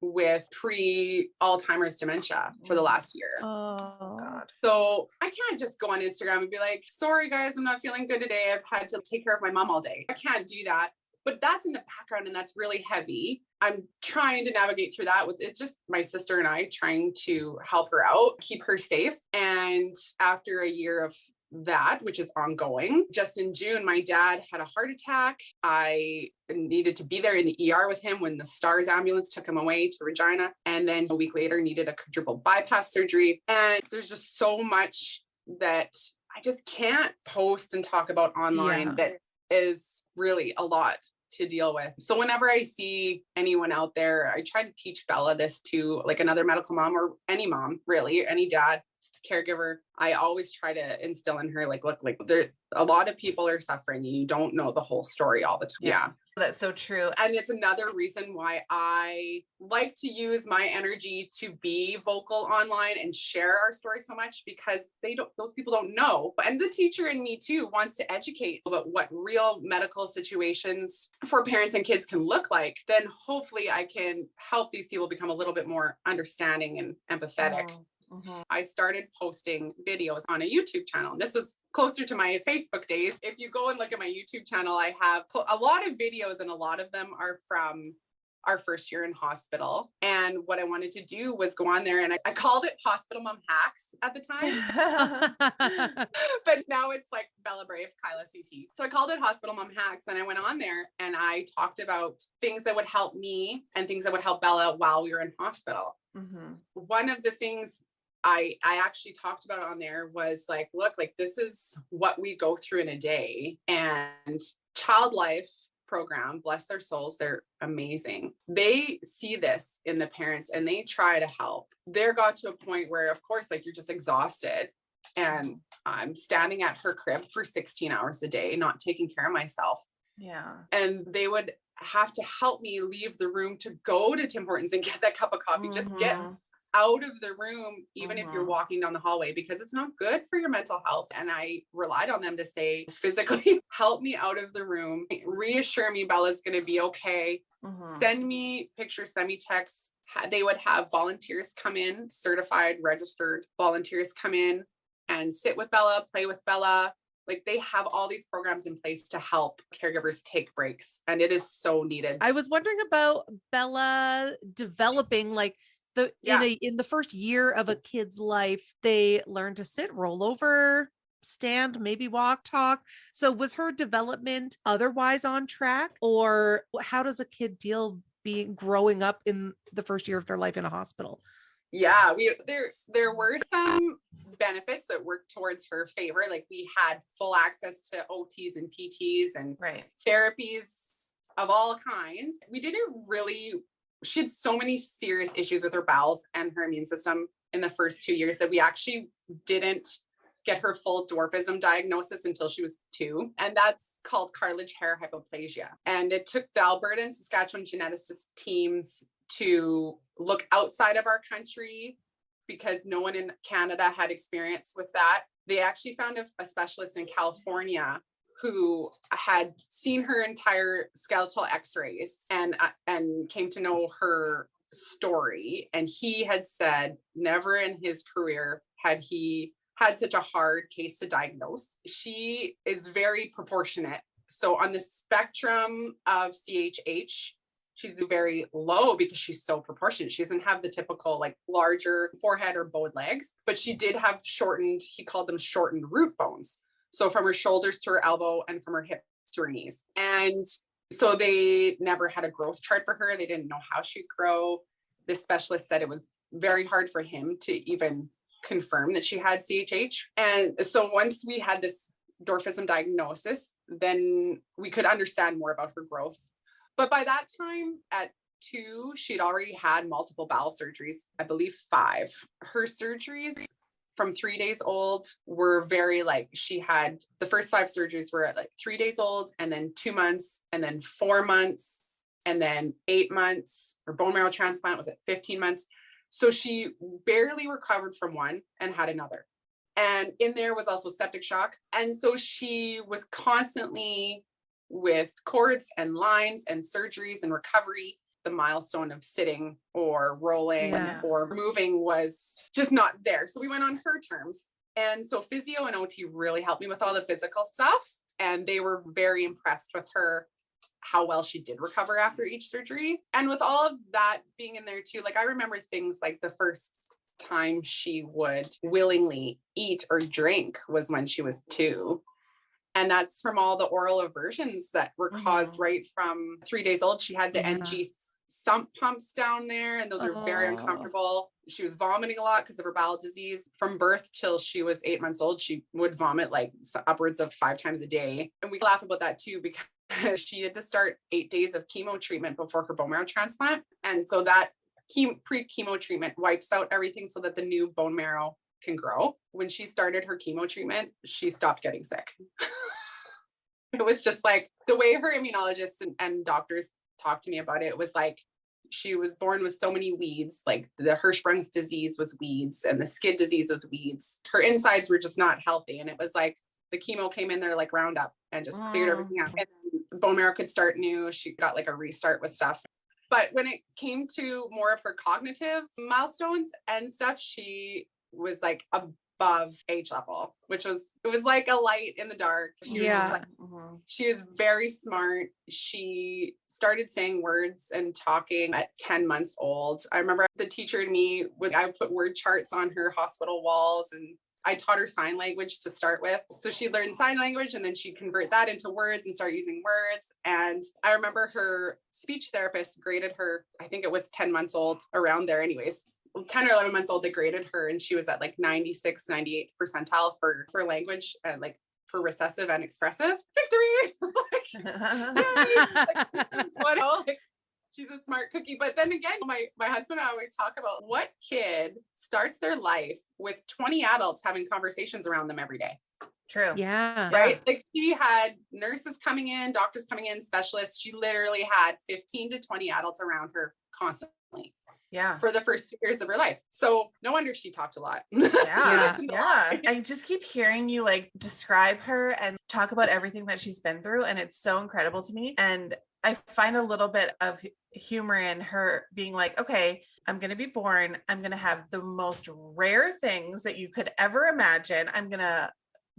with pre-Alzheimer's dementia for the last year. Oh, God. So I can't just go on Instagram and be like, sorry guys, I'm not feeling good today. I've had to take care of my mom all day. I can't do that. but that's in the background and that's really heavy. I'm trying to navigate through that with it's just my sister and I trying to help her out, keep her safe. And after a year of that, which is ongoing, just in June, my dad had a heart attack. I needed to be there in the ER with him when the STARS ambulance took him away to Regina. And then a week later needed a quadruple bypass surgery. And there's just so much that I just can't post and talk about online that is really a lot to deal with. So whenever I see anyone out there, I try to teach Bella this to like another medical mom or any mom, really, any dad, caregiver. I always try to instill in her, like, look, like there, a lot of people are suffering and you don't know the whole story all the time. Yeah. That's so true. And it's another reason why I like to use my energy to be vocal online and share our story so much, because those people don't know. And the teacher in me too wants to educate about what real medical situations for parents and kids can look like. Then hopefully I can help these people become a little bit more understanding and empathetic. I started posting videos on a YouTube channel. And this is closer to my Facebook days. If you go and look at my YouTube channel, I have a lot of videos, and a lot of them are from our first year in hospital. And what I wanted to do was go on there, and I called it Hospital Mom Hacks at the time. But now it's like Bella Brave, Kyla CT. So I called it Hospital Mom Hacks, and I went on there and I talked about things that would help me and things that would help Bella while we were in hospital. One of the things I actually talked about on there was like, look, like this is what we go through in a day. And Child Life program, bless their souls, they're amazing. They see this in the parents and they try to help. There got to a point where, of course, like you're just exhausted. And I'm standing at her crib for 16 hours a day, not taking care of myself. Yeah. And they would have to help me leave the room to go to Tim Hortons and get that cup of coffee. Just get out of the room, even if you're walking down the hallway, because it's not good for your mental health. And I relied on them to say, physically help me out of the room, reassure me Bella's going to be okay. Send me pictures, send me texts. They would have volunteers come in, certified, registered volunteers come in and sit with Bella, play with Bella. Like they have all these programs in place to help caregivers take breaks. And it is so needed. I was wondering about Bella developing like in the first year of a kid's life, they learn to sit, roll over, stand, maybe walk, talk. So was her development otherwise on track, or how does a kid deal growing up in the first year of their life in a hospital? Yeah, there were some benefits that worked towards her favor. Like we had full access to OTs and PTs and therapies of all kinds. We didn't really, she had so many serious issues with her bowels and her immune system in the first 2 years that we actually didn't get her full dwarfism diagnosis until she was 2. And that's called cartilage hair hypoplasia. And it took the Alberta and Saskatchewan geneticist teams to look outside of our country because no one in Canada had experience with that. They actually found a specialist in California who had seen her entire skeletal x-rays and came to know her story. And he had said never in his career had he had such a hard case to diagnose. She is very proportionate. So on the spectrum of CHH, she's very low because she's so proportionate. She doesn't have the typical like larger forehead or bowed legs, but she did have shortened, he called them shortened root bones. So from her shoulders to her elbow and from her hips to her knees. And so they never had a growth chart for her. They didn't know how she'd grow. This specialist said it was very hard for him to even confirm that she had CHH. And so once we had this dwarfism diagnosis, then we could understand more about her growth. But by that time at 2, she'd already had multiple bowel surgeries, I believe 5. Her surgeries from 3 days old were very like, she had the first 5 surgeries were at like 3 days old, and then 2 months, and then 4 months, and then 8 months. Her bone marrow transplant was at 15 months. So she barely recovered from one and had another. And in there was also septic shock. And so she was constantly with cords and lines and surgeries and recovery. The milestone of sitting or rolling or moving was just not there. So we went on her terms. And so physio and OT really helped me with all the physical stuff. And they were very impressed with her how well she did recover after each surgery. And with all of that being in there too, like I remember things like the first time she would willingly eat or drink was when she was 2. And that's from all the oral aversions that were caused right from 3 days old. She had the NG sump pumps down there, and those are very uncomfortable. She was vomiting a lot because of her bowel disease. From birth till she was 8 months old, she would vomit like upwards of 5 times a day. And we laugh about that too, because she had to start 8 days of chemo treatment before her bone marrow transplant. And so that pre-chemo treatment wipes out everything so that the new bone marrow can grow. When she started her chemo treatment, she stopped getting sick. It was just like the way her immunologists and doctors talked to me about it. It was like she was born with so many weeds, like the Hirschsprung's disease was weeds and the SCID disease was weeds. Her insides were just not healthy. And it was like the chemo came in there like Roundup and just cleared everything out. And then bone marrow could start new. She got like a restart with stuff. But when it came to more of her cognitive milestones and stuff, she was like above age level, it was like a light in the dark. She was just like, she was very smart. She started saying words and talking at 10 months old. I remember the teacher and me I would put word charts on her hospital walls, and I taught her sign language to start with. So she learned sign language and then she'd convert that into words and start using words. And I remember her speech therapist graded her, I think it was 10 months old, around there anyways. 10 or 11 months old, they graded her, and she was at like 96, 98th percentile for language and like for recessive and expressive. Victory! Like, she's a smart cookie. But then again, my husband and I always talk about what kid starts their life with 20 adults having conversations around them every day. True. Yeah. Right. Like she had nurses coming in, doctors coming in, specialists. She literally had 15 to 20 adults around her constantly. Yeah. For the first 2 years of her life. So no wonder she talked a lot. Yeah. I just keep hearing you like describe her and talk about everything that she's been through. And it's so incredible to me. And I find a little bit of humor in her being like, okay, I'm going to be born. I'm going to have the most rare things that you could ever imagine. I'm going to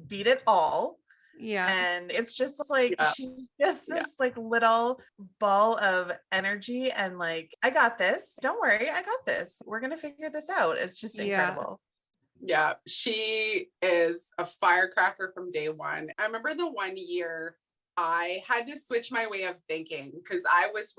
beat it all. Yeah. And it's just like, she's just this like little ball of energy and like, I got this. Don't worry. I got this. We're going to figure this out. It's just incredible. Yeah. She is a firecracker from day one. I remember the 1 year I had to switch my way of thinking because I was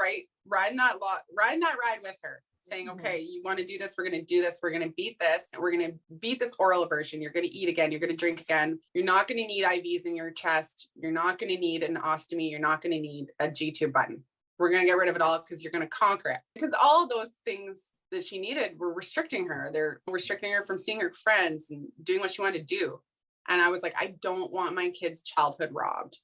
riding that ride with her. Saying, okay, you want to do this? We're going to do this. We're going to beat this. We're going to beat this oral aversion. You're going to eat again. You're going to drink again. You're not going to need IVs in your chest. You're not going to need an ostomy. You're not going to need a G-tube button. We're going to get rid of it all because you're going to conquer it. Because all of those things that she needed were restricting her. They're restricting her from seeing her friends and doing what she wanted to do. And I was like, I don't want my kid's childhood robbed.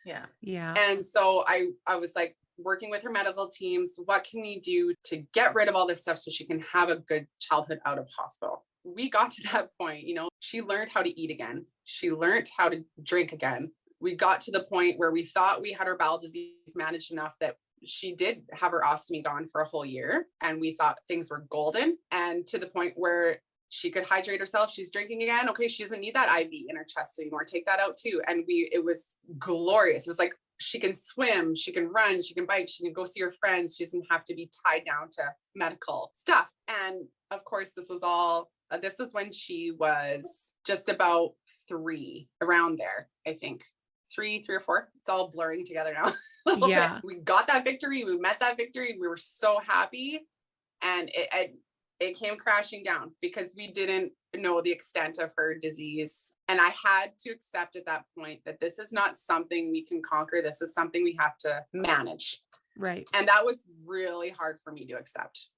Yeah. Yeah. And so I was like, working with her medical teams, what can we do to get rid of all this stuff so she can have a good childhood out of hospital? We got to that point, she learned how to eat again. She learned how to drink again. We got to the point where we thought we had her bowel disease managed enough that she did have her ostomy gone for a whole year. And we thought things were golden, and to the point where she could hydrate herself. She's drinking again. Okay. She doesn't need that IV in her chest anymore. Take that out too. And it was glorious. It was like, she can swim, she can run, she can bike, she can go see her friends. She doesn't have to be tied down to medical stuff. And of course, this was when she was just about 3, around there, I think. 3 or 4. It's all blurring together now. Yeah. We got that victory. We met that victory. We were so happy. And it came crashing down because we didn't know the extent of her disease. And I had to accept at that point that this is not something we can conquer. This is something we have to manage. Right. And that was really hard for me to accept.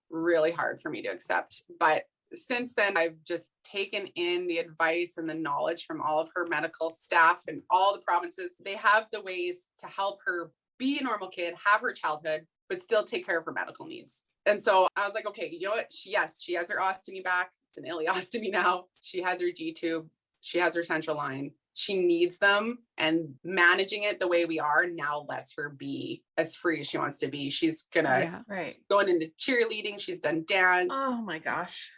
But since then, I've just taken in the advice and the knowledge from all of her medical staff and all the provinces. They have the ways to help her be a normal kid, have her childhood, but still take care of her medical needs. And so I was like, okay, you know what? She has her ostomy back. It's an ileostomy now. She has her G-tube. She has her central line. She needs them, and managing it the way we are now lets her be as free as she wants to be. She's gonna going into cheerleading. She's done dance. Oh my gosh.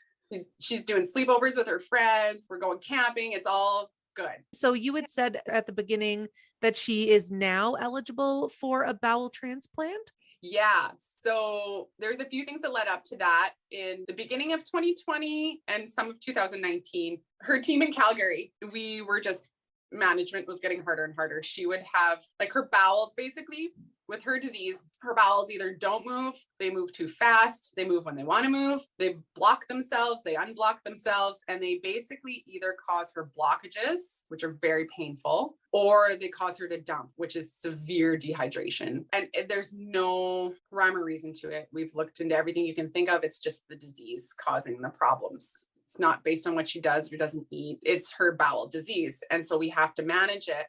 She's doing sleepovers with her friends. We're going camping. It's all good. So you had said at the beginning that she is now eligible for a bowel transplant. Yeah. So there's a few things that led up to that. In the beginning of 2020 and some of 2019, her team in Calgary, we were just, management was getting harder and harder. She would have like her bowels, basically with her disease, her bowels either don't move, they move too fast, they move when they want to move, they block themselves, they unblock themselves, and they basically either cause her blockages, which are very painful, or they cause her to dump, which is severe dehydration. And there's no rhyme or reason to it. We've looked into everything you can think of. It's just the disease causing the problems. It's not based on what she does or doesn't eat. It's her bowel disease. And so we have to manage it.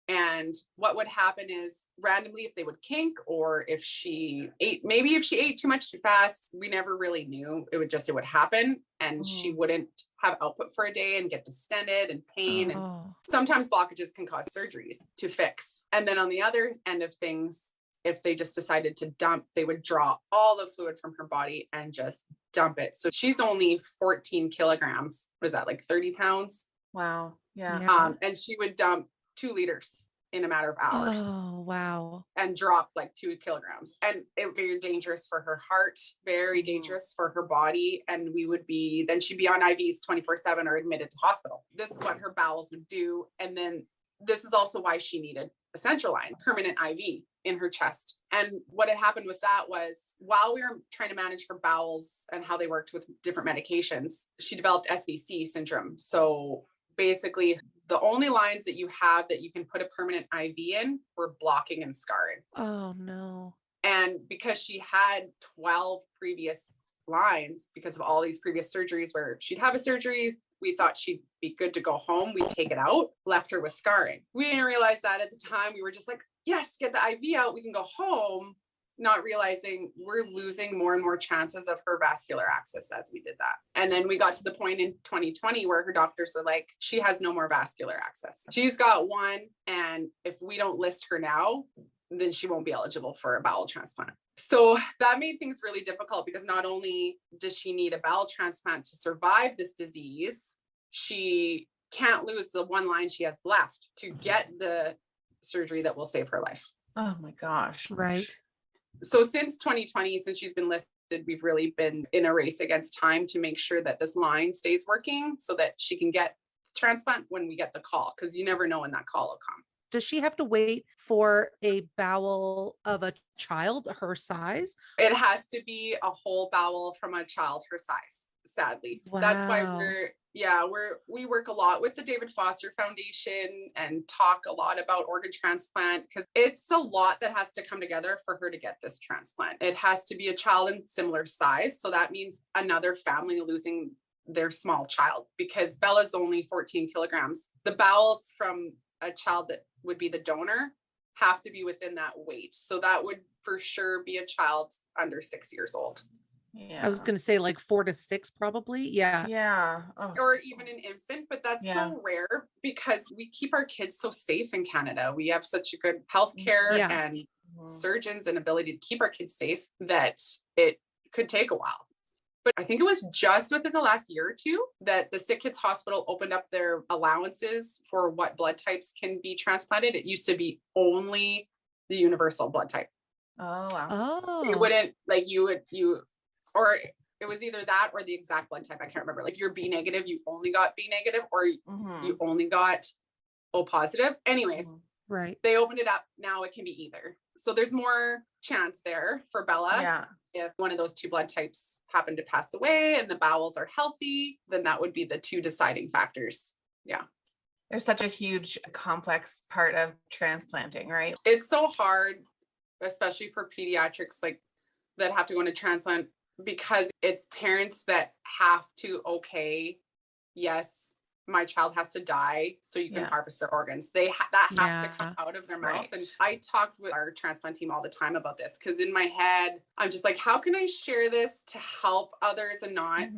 And what would happen is randomly, if they would kink, or if she ate, maybe if she ate too much too fast, we never really knew. It would happen, and she wouldn't have output for a day and get distended and pain. And sometimes blockages can cause surgeries to fix. And then on the other end of things, if they just decided to dump, they would draw all the fluid from her body and just dump it. So she's only 14 kilograms. Was that like 30 pounds? Wow. Yeah. And she would dump 2 liters in a matter of hours. Oh, wow. And drop like 2 kilograms. And it would be very dangerous for her heart, very dangerous for her body. And then she'd be on IVs 24/7 or admitted to hospital. This is what her bowels would do. And then this is also why she needed a central line, permanent IV in her chest. And what had happened with that was, while we were trying to manage her bowels and how they worked with different medications, she developed SVC syndrome. So basically, the only lines that you have that you can put a permanent IV in were blocking and scarring. Oh, no. And because she had 12 previous lines, because of all these previous surgeries where she'd have a surgery, we thought she'd be good to go home. We'd take it out, left her with scarring. We didn't realize that at the time. We were just like, yes, get the IV out, we can go home. Not realizing we're losing more and more chances of her vascular access as we did that. And then we got to the point in 2020 where her doctors are like, she has no more vascular access. She's got one. And if we don't list her now, then she won't be eligible for a bowel transplant. So that made things really difficult, because not only does she need a bowel transplant to survive this disease, she can't lose the one line she has left to get the surgery that will save her life. Oh my gosh. Right. So since 2020, since she's been listed, we've really been in a race against time to make sure that this line stays working so that she can get transplant when we get the call, because you never know when that call will come. Does she have to wait for a bowel of a child her size? It has to be a whole bowel from a child her size, sadly. Wow. That's why we work a lot with the David Foster Foundation and talk a lot about organ transplant, because it's a lot that has to come together for her to get this transplant. It has to be a child in similar size. So that means another family losing their small child, because Bella's only 14 kilograms. The bowels from a child that would be the donor have to be within that weight. So that would for sure be a child under 6 years old. Yeah. I was going to say like 4 to 6, probably. Yeah. Yeah. Oh. Or even an infant, but that's so rare because we keep our kids so safe in Canada. We have such a good healthcare and surgeons and ability to keep our kids safe that it could take a while. But I think it was just within the last year or two that the Sick Kids Hospital opened up their allowances for what blood types can be transplanted. It used to be only the universal blood type. Oh, wow. Oh. It wouldn't like or it was either that or the exact blood type. I can't remember. Like if you're B negative, you only got B negative, or you only got O positive. Anyways, right. They opened it up. Now it can be either. So there's more chance there for Bella. Yeah. If one of those 2 blood types happen to pass away and the bowels are healthy, then that would be the 2 deciding factors. Yeah. There's such a huge, complex part of transplanting, right? It's so hard, especially for pediatrics like that have to go into transplant, because it's parents that have to, yes, my child has to die so you can harvest their organs. That has to come out of their mouth. Right. And I talked with our transplant team all the time about this, because in my head, I'm just like, how can I share this to help others and not,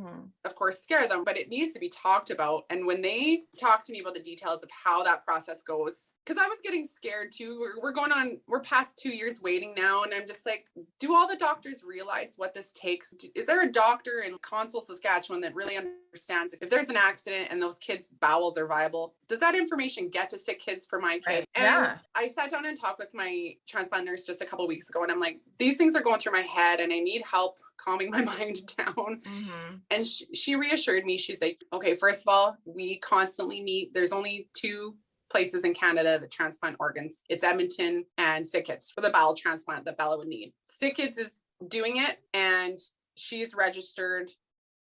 of course, scare them? But it needs to be talked about. And when they talk to me about the details of how that process goes, because I was getting scared too. We're past 2 years waiting now. And I'm just like, do all the doctors realize what this takes? Is there a doctor in Console, Saskatchewan that really understands if there's an accident and those kids' bowels are viable? Does that information get to sick kids for my kid? Right. And Yeah. I sat down and talked with my transplant nurse just a couple of weeks ago. And I'm like, these things are going through my head and I need help calming my mind down. Mm-hmm. And she reassured me. She's like, okay, first of all, we constantly meet. There's only 2 places in Canada that transplant organs. It's Edmonton and SCID for the bowel transplant that Bella would need. SCID is doing it and she's registered.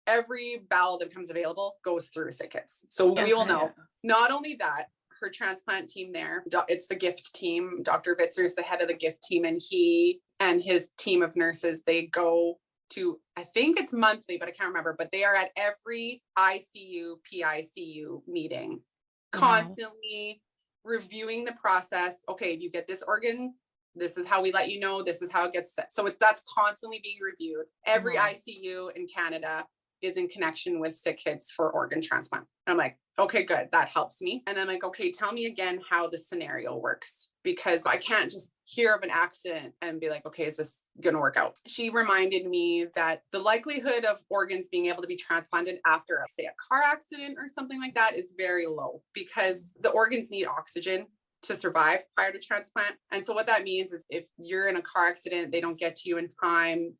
Every bowel that becomes available goes through SCID. So we will know. Not only that, her transplant team there, it's the gift team. Dr. Vitzer is the head of the gift team, and he and his team of nurses, they go to, I think it's monthly, but I can't remember, but they are at every ICU, PICU meeting, constantly reviewing the process. Okay, if you get this organ, this is how we let you know, this is how it gets set. So that's constantly being reviewed. Every ICU in Canada is in connection with sick kids for organ transplant. I'm like, okay, good. That helps me. And I'm like, okay, tell me again how the scenario works, because I can't just hear of an accident and be like, okay, is this going to work out? She reminded me that the likelihood of organs being able to be transplanted after, say, a car accident or something like that is very low, because the organs need oxygen to survive prior to transplant. And so what that means is if you're in a car accident, they don't get to you in time,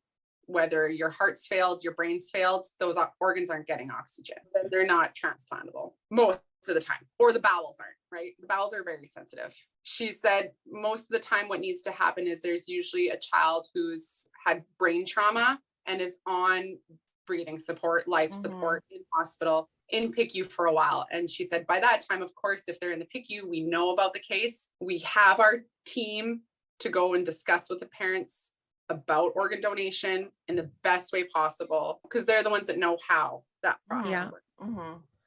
whether your heart's failed, your brain's failed, those organs aren't getting oxygen. They're not transplantable most of the time, or the bowels aren't, right? The bowels are very sensitive. She said most of the time what needs to happen is there's usually a child who's had brain trauma and is on breathing support, life support in hospital, in PICU for a while. And she said by that time, of course, if they're in the PICU, we know about the case. We have our team to go and discuss with the parents about organ donation in the best way possible, because they're the ones that know how that process works.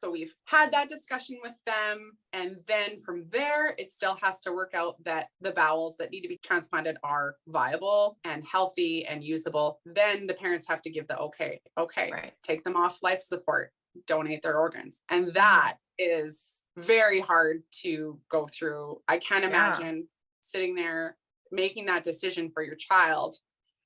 So we've had that discussion with them. And then from there, it still has to work out that the bowels that need to be transplanted are viable and healthy and usable. Then the parents have to give the okay, take them off life support, donate their organs. And that is very hard to go through. I can't imagine sitting there making that decision for your child.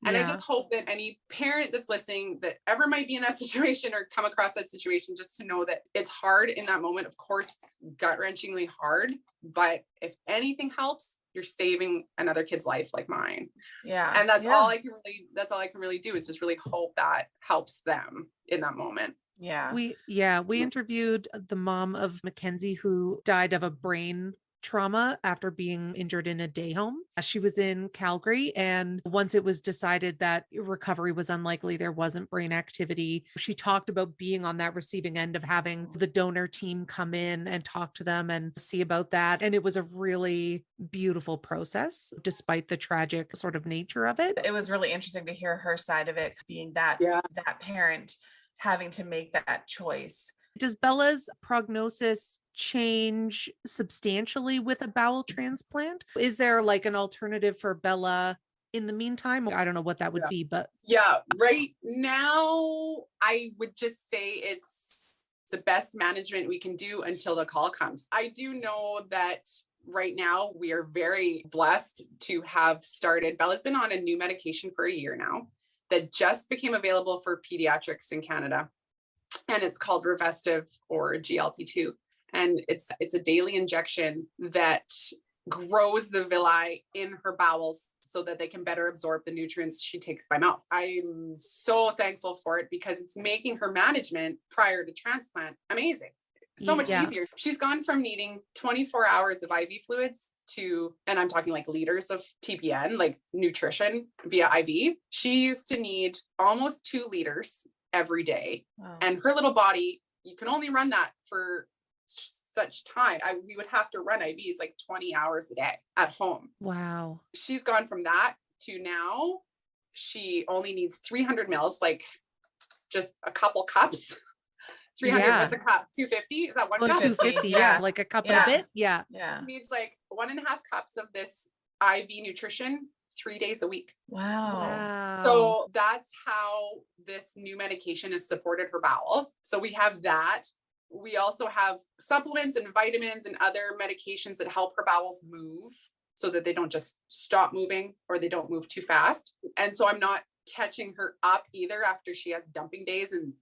And I just hope that any parent that's listening that ever might be in that situation or come across that situation, just to know that it's hard in that moment. Of course, it's gut-wrenchingly hard, but if anything helps, you're saving another kid's life like mine. Yeah. And that's all I can really do, is just really hope that helps them in that moment. We interviewed the mom of Mackenzie, who died of a brain trauma after being injured in a day home. She was in Calgary, and once it was decided that recovery was unlikely, there wasn't brain activity, she talked about being on that receiving end of having the donor team come in and talk to them and see about that. And it was a really beautiful process, despite the tragic sort of nature of it. It was really interesting to hear her side of it, being that parent having to make that choice. Does Bella's prognosis change substantially with a bowel transplant? Is there like an alternative for Bella in the meantime? I don't know what that would be, but right now I would just say it's the best management we can do until the call comes. I do know that right now we are very blessed to have started. Bella's been on a new medication for a year now that just became available for pediatrics in Canada. And it's called Revestive, or GLP-2. And it's a daily injection that grows the villi in her bowels so that they can better absorb the nutrients she takes by mouth. I'm so thankful for it, because it's making her management prior to transplant amazing. So much easier. She's gone from needing 24 hours of IV fluids to, and I'm talking like liters of TPN, like nutrition via IV. She used to need almost 2 liters every day. Wow. And her little body, you can only run that for such time. We would have to run IVs like 20 hours a day at home. Wow. She's gone from that to now she only needs 300 mils, like just a couple cups. 300, what's a cup? 250? Is that one cup? 250, like a cup and a bit. Yeah. It means like 1.5 cups of this IV nutrition 3 days a week. Wow. So that's how this new medication has supported her bowels. So we have that. we also have supplements and vitamins and other medications that help her bowels move so that they don't just stop moving or they don't move too fast. And so I'm not catching her up either after she has dumping days and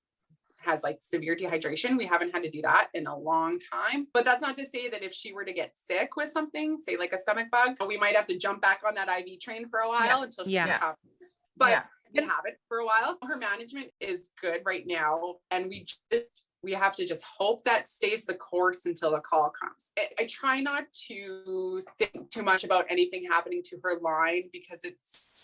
has like severe dehydration. We haven't had to do that in a long time. But that's not to say that if she were to get sick with something, say like a stomach bug, we might have to jump back on that IV train for a while until she recovers. But we haven't for a while. Her management is good right now. And we have to just hope that stays the course until the call comes. I try not to think too much about anything happening to her line because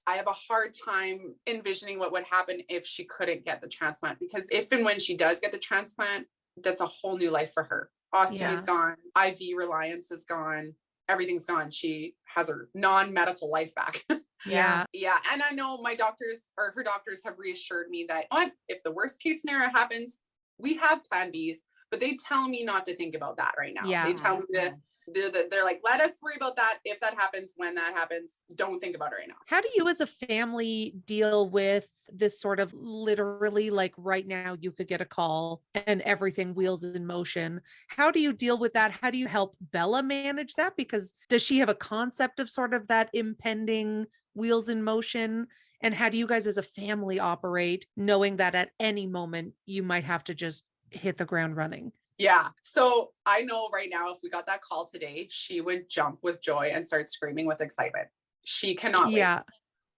I have a hard time envisioning what would happen if she couldn't get the transplant, because if and when she does get the transplant, that's a whole new life for her. Ostomy is gone, IV reliance is gone, everything's gone. She has her non-medical life back. Yeah. And I know my doctors or her doctors have reassured me that if the worst case scenario happens, we have plan Bs, but they tell me not to think about that right now. They tell me that they're like, let us worry about that. If that happens, when that happens, don't think about it right now. How do you as a family deal with this sort of literally like right now you could get a call and everything wheels in motion? How do you deal with that? How do you help Bella manage that? Because does she have a concept of sort of that impending wheels in motion? And how do you guys as a family operate knowing that at any moment you might have to just hit the ground running? Yeah. So I know right now, if we got that call today, she would jump with joy and start screaming with excitement. She cannot wait.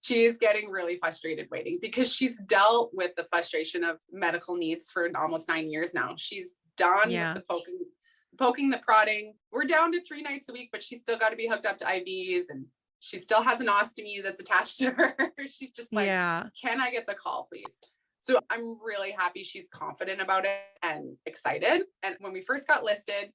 She is getting really frustrated waiting because she's dealt with the frustration of medical needs for almost 9 years now. She's done with the poking, the prodding. We're down to 3 nights a week, but she's still got to be hooked up to IVs and she still has an ostomy that's attached to her. She's just like, can I get the call, please? So I'm really happy she's confident about it and excited. And when we first got listed,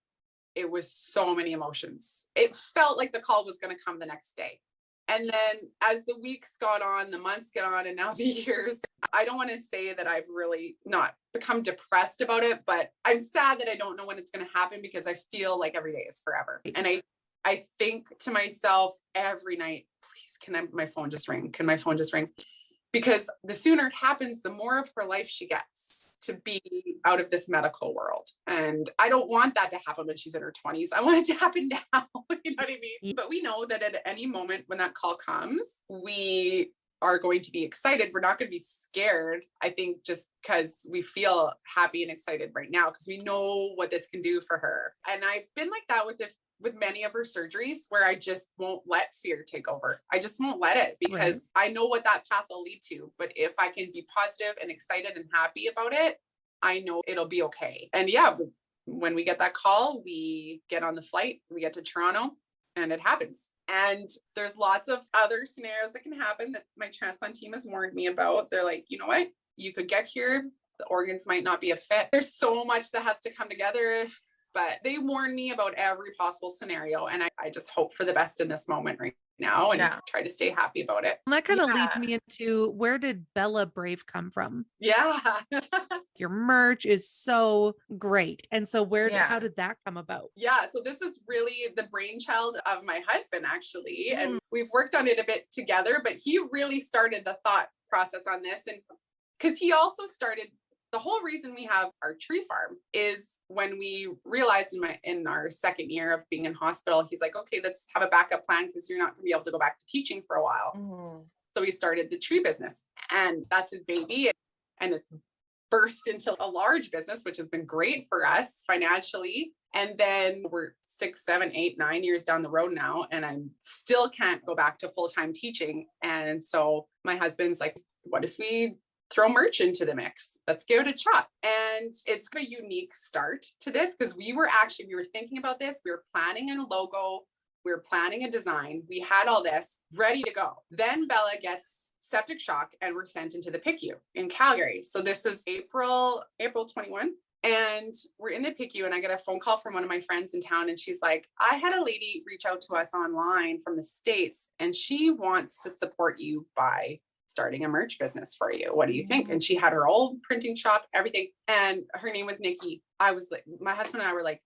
it was so many emotions. It felt like the call was going to come the next day. And then as the weeks got on, the months get on, and now the years, I don't want to say that I've really not become depressed about it, but I'm sad that I don't know when it's going to happen because I feel like every day is forever. And I think to myself every night, please, my phone just ring? Can my phone just ring? Because the sooner it happens, the more of her life she gets to be out of this medical world. And I don't want that to happen when she's in her 20s. I want it to happen now. You know what I mean? But we know that at any moment when that call comes, we are going to be excited. We're not going to be scared. I think just because we feel happy and excited right now because we know what this can do for her. And I've been like that with many of her surgeries where I just won't let fear take over. I just won't let it because I know what that path will lead to. But if I can be positive and excited and happy about it, I know it'll be okay. And when we get that call, we get on the flight, we get to Toronto, and it happens. And there's lots of other scenarios that can happen that my transplant team has warned me about. They're like, you know what? You could get here. The organs might not be a fit. There's so much that has to come together. But they warn me about every possible scenario. And I just hope for the best in this moment right now and try to stay happy about it. And that kind of leads me into, where did Bella Brave come from? Your merch is so great. And so how did that come about? So this is really the brainchild of my husband, actually. And we've worked on it a bit together, but he really started the thought process on this. And because he also started, the whole reason we have our tree farm is when we realized in our second year of being in hospital, he's like, okay, let's have a backup plan because you're not going to be able to go back to teaching for a while. So we started the tree business and that's his baby. And it's birthed into a large business, which has been great for us financially. And then we're 6, 7, 8, 9 years down the road now, and I still can't go back to full-time teaching. And so my husband's like, what if we throw merch into the mix? Let's give it a shot. And it's a unique start to this because we were thinking about this. We were planning a logo. We were planning a design. We had all this ready to go. Then Bella gets septic shock and we're sent into the PICU in Calgary. So this is April 21. And we're in the PICU and I get a phone call from one of my friends in town. And she's like, I had a lady reach out to us online from the States and she wants to support you by starting a merch business for you. What do you think? And she had her old printing shop, everything. And her name was Nikki. I was like, my husband and I were like,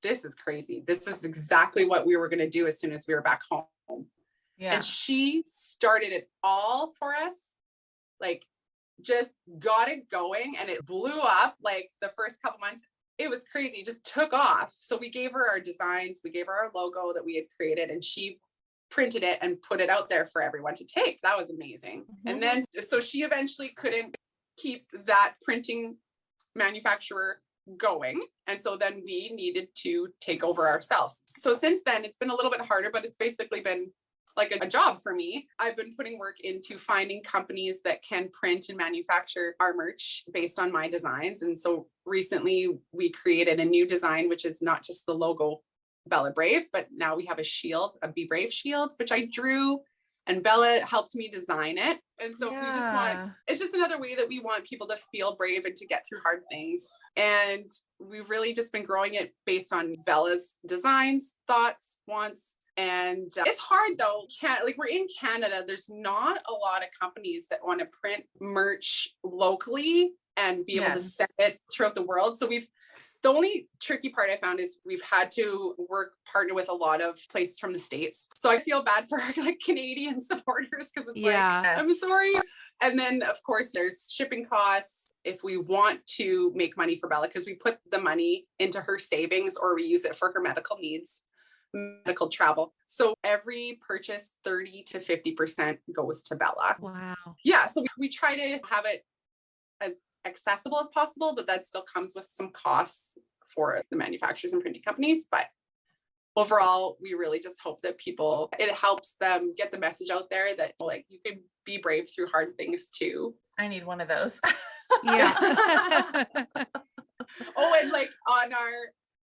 this is crazy. This is exactly what we were going to do as soon as we were back home. And she started it all for us. Like just got it going and it blew up like the first couple months. it was crazy. It just took off. So we gave her our designs, we gave her our logo that we had created, and she printed it and put it out there for everyone to take. That was amazing. And then, so she eventually couldn't keep that printing manufacturer going. And so then we needed to take over ourselves. So since then, it's been a little bit harder, but it's basically been like a job for me. I've been putting work into finding companies that can print and manufacture our merch based on my designs. And so recently we created a new design, which is not just the logo Bella Brave, but now we have a shield, a Be Brave shield, which I drew, and Bella helped me design it. And so if we just want, it's just another way that we want people to feel brave and to get through hard things. And we've really just been growing it based on Bella's designs, thoughts, wants. And it's hard though. Like we're in Canada, there's not a lot of companies that want to print merch locally and be able to send it throughout the world. So the only tricky part I found is we've had to partner with a lot of places from the States. So I feel bad for our like Canadian supporters because it's like, I'm sorry. And then of course there's shipping costs if we want to make money for Bella, because we put the money into her savings or we use it for her medical needs, medical travel. So every purchase, 30 to 50% goes to Bella. Wow. Yeah. So we try to have it as accessible as possible, but that still comes with some costs for the manufacturers and printing companies. But overall, we really just hope that it helps them get the message out there that like you can be brave through hard things too. I need one of those. Yeah. Oh, and like on our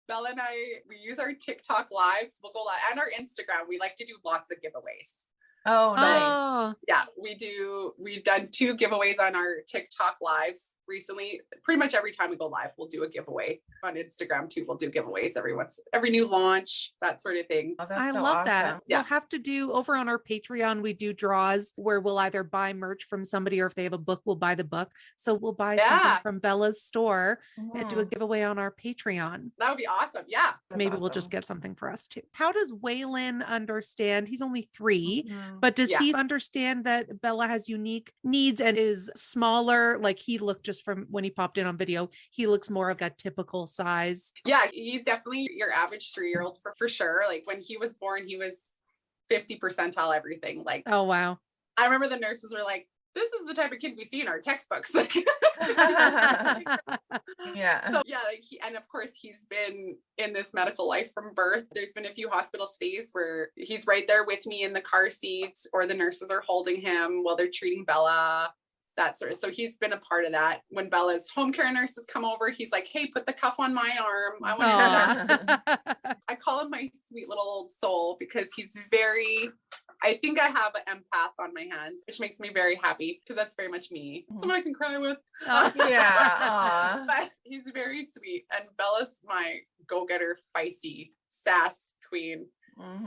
Bella and I, we use our TikTok lives. We'll go live and our Instagram. We like to do lots of giveaways. Oh, nice. Yeah, we've done 2 giveaways on our TikTok lives recently. Pretty much every time we go live, we'll do a giveaway. On Instagram too, we'll do giveaways every new launch, that sort of thing. Oh, that's I so love awesome. that. Yeah. We'll have to do over on our Patreon, we do draws where we'll either buy merch from somebody or if they have a book, we'll buy the book. So we'll buy something from Bella's store and do a giveaway on our Patreon. That would be awesome. Yeah. Maybe we'll just get something for us too. How does Waylon understand? He's only 3, but does he understand that Bella has unique needs and is smaller? Like he looked just from when he popped in on video, he looks more of a typical size. Yeah, he's definitely your average 3-year-old for sure. Like when he was born, he was 50 percentile everything. Like, oh, wow. I remember the nurses were like, this is the type of kid we see in our textbooks. Like, yeah. So yeah, like and of course he's been in this medical life from birth. There's been a few hospital stays where he's right there with me in the car seat, or the nurses are holding him while they're treating Bella. That sort of, so he's been a part of that. When Bella's home care nurses come over, he's like, hey, put the cuff on my arm. I want to do that. I call him my sweet little old soul because he's I think I have an empath on my hands, which makes me very happy because that's very much me. Someone I can cry with. Yeah. But he's very sweet. And Bella's my go-getter, feisty, sass queen.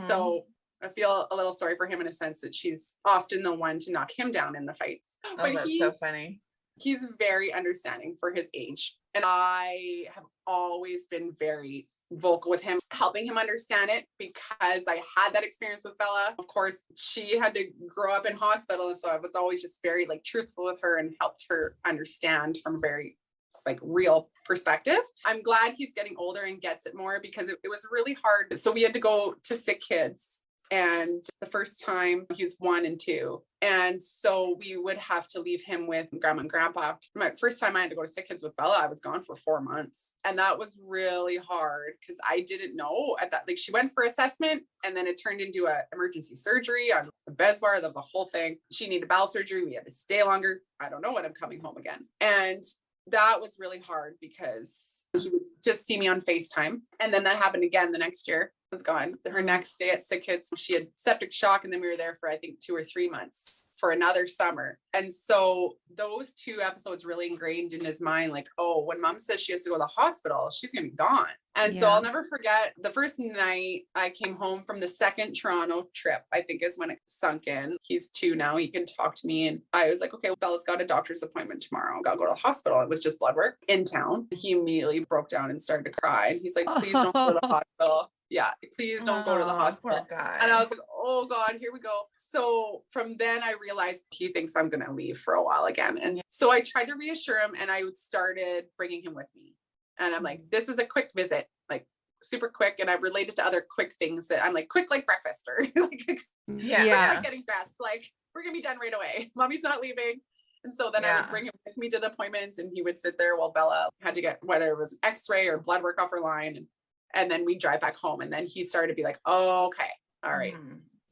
So I feel a little sorry for him in a sense that she's often the one to knock him down in the fights. Oh, but that's so funny. He's very understanding for his age. And I have always been very vocal with him, helping him understand it because I had that experience with Bella. Of course, she had to grow up in hospital. And so I was always just very like truthful with her and helped her understand from a very like real perspective. I'm glad he's getting older and gets it more because it was really hard. So we had to go to sick kids. And the first time he's 1 and 2. And so we would have to leave him with grandma and grandpa. My first time I had to go to sick kids with Bella, I was gone for 4 months. And that was really hard because I didn't know at that, like she went for assessment and then it turned into an emergency surgery on the Beswar. That was the whole thing. She needed bowel surgery. We had to stay longer. I don't know when I'm coming home again. And that was really hard because he would just see me on FaceTime. And then that happened again the next year. Was gone. Her next day at Sick Kids, she had septic shock, and then we were there for I think 2 or 3 months for another summer. And so those 2 episodes really ingrained in his mind, like, oh, when mom says she has to go to the hospital, she's gonna be gone. And so I'll never forget the first night I came home from the second Toronto trip, I think is when it sunk in. He's 2 now, he can talk to me. And I was like, okay, well, Bella's got a doctor's appointment tomorrow. Gotta go to the hospital. It was just blood work in town. He immediately broke down and started to cry. And he's like, please don't go to the hospital. Yeah, please don't go to the hospital. And I was like, oh God, here we go. So from then I realized he thinks I'm going to leave for a while again. And so I tried to reassure him and I started bringing him with me. And I'm like, this is a quick visit, like super quick. And I related to other quick things that I'm like, quick, like breakfast or like, Yeah. like getting dressed. Like, we're going to be done right away. Mommy's not leaving. And so then I would bring him with me to the appointments, and he would sit there while Bella had to get whether it was X-ray or blood work off her line. And then we drive back home. And then he started to be like, oh, okay, all right.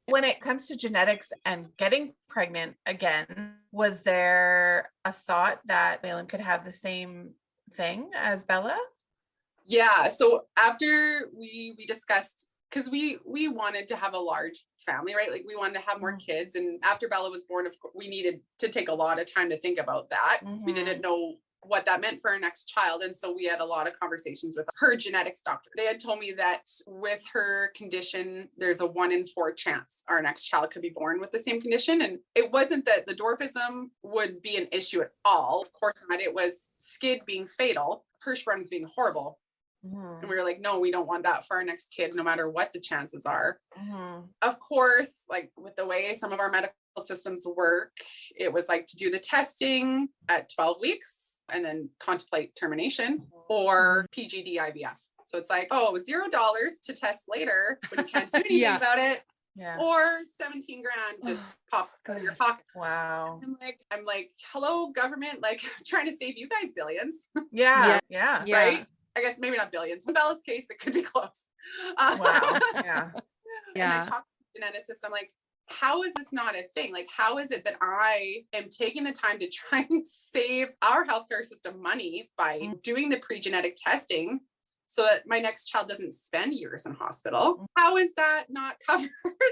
When it comes to genetics and getting pregnant again, was there a thought that Waylon could have the same thing as Bella? Yeah. So after we discussed, because we wanted to have a large family, right? Like we wanted to have more kids. And after Bella was born, of course, we needed to take a lot of time to think about that, because we didn't know what that meant for our next child. And so we had a lot of conversations with her genetics doctor. They had told me that with her condition, there's a 1 in 4 chance our next child could be born with the same condition. And it wasn't that the dwarfism would be an issue at all. Of course not. It was SCID being fatal, Hirschsprung's being horrible. And we were like, no, we don't want that for our next kid, no matter what the chances are. Of course, like with the way some of our medical systems work, it was like to do the testing at 12 weeks and then contemplate termination, or PGD IVF. So it's like, oh, $0 to test later when you can't do anything about it. Or 17 grand just pop out of your pocket. Wow. I'm like, hello, government, like I'm trying to save you guys billions. Yeah. Right? I guess maybe not billions. In Bella's case, it could be close. Wow. Yeah. And I talked to the geneticist. I'm like, how is this not a thing? Like, how is it that I am taking the time to try and save our healthcare system money by doing the pre-genetic testing so that my next child doesn't spend years in hospital? How is that not covered?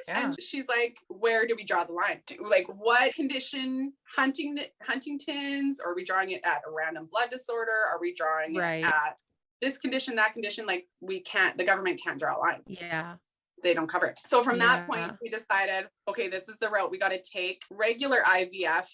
And she's like, where do we draw the line? Like, what condition? Huntington's? Or are we drawing it at a random blood disorder? Are we drawing it at this condition, that condition? Like, we can't, the government can't draw a line. They don't cover it. So from that point, we decided, okay, this is the route we got to take. Regular IVF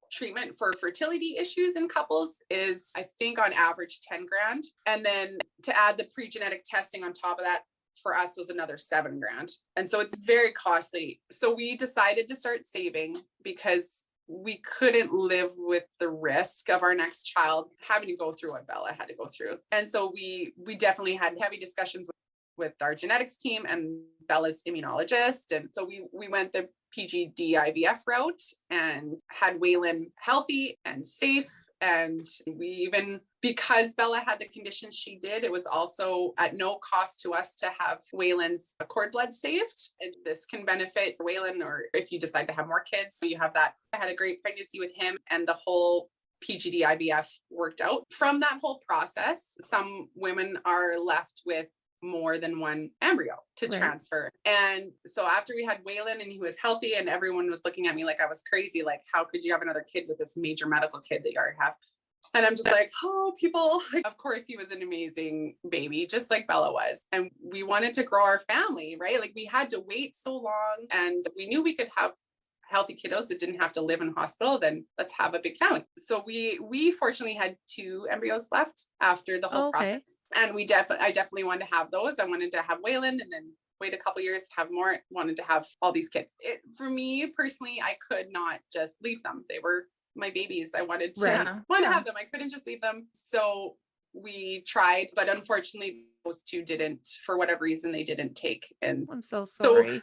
treatment for fertility issues in couples is, I think, on average 10 grand. And then to add the pre-genetic testing on top of that for us was another 7 grand. And so it's very costly. So we decided to start saving because we couldn't live with the risk of our next child having to go through what Bella had to go through. And so we definitely had heavy discussions with our genetics team and Bella's immunologist. And so we went the PGD IVF route and had Waylon healthy and safe. And we even, because Bella had the condition she did, it was also at no cost to us to have Waylon's cord blood saved. And this can benefit Waylon, or if you decide to have more kids. So you have that. I had a great pregnancy with him, and the whole PGD IVF worked out. From that whole process, some women are left with more than one embryo to transfer. And so after we had Waylon and he was healthy and everyone was looking at me like I was crazy, like, how could you have another kid with this major medical kid that you already have? And I'm just like, oh, people, of course he was an amazing baby, just like Bella was. And we wanted to grow our family, right? Like, we had to wait so long, and we knew we could have healthy kiddos that didn't have to live in hospital, then let's have a big family. So we fortunately had 2 embryos left after the whole process. And I definitely wanted to have those. I wanted to have Waylon and then wait a couple years, have more, wanted to have all these kids. For me personally, I could not just leave them. They were my babies. I wanted to have them. I couldn't just leave them. So we tried, but unfortunately those 2 didn't, for whatever reason, they didn't take. And I'm so sorry.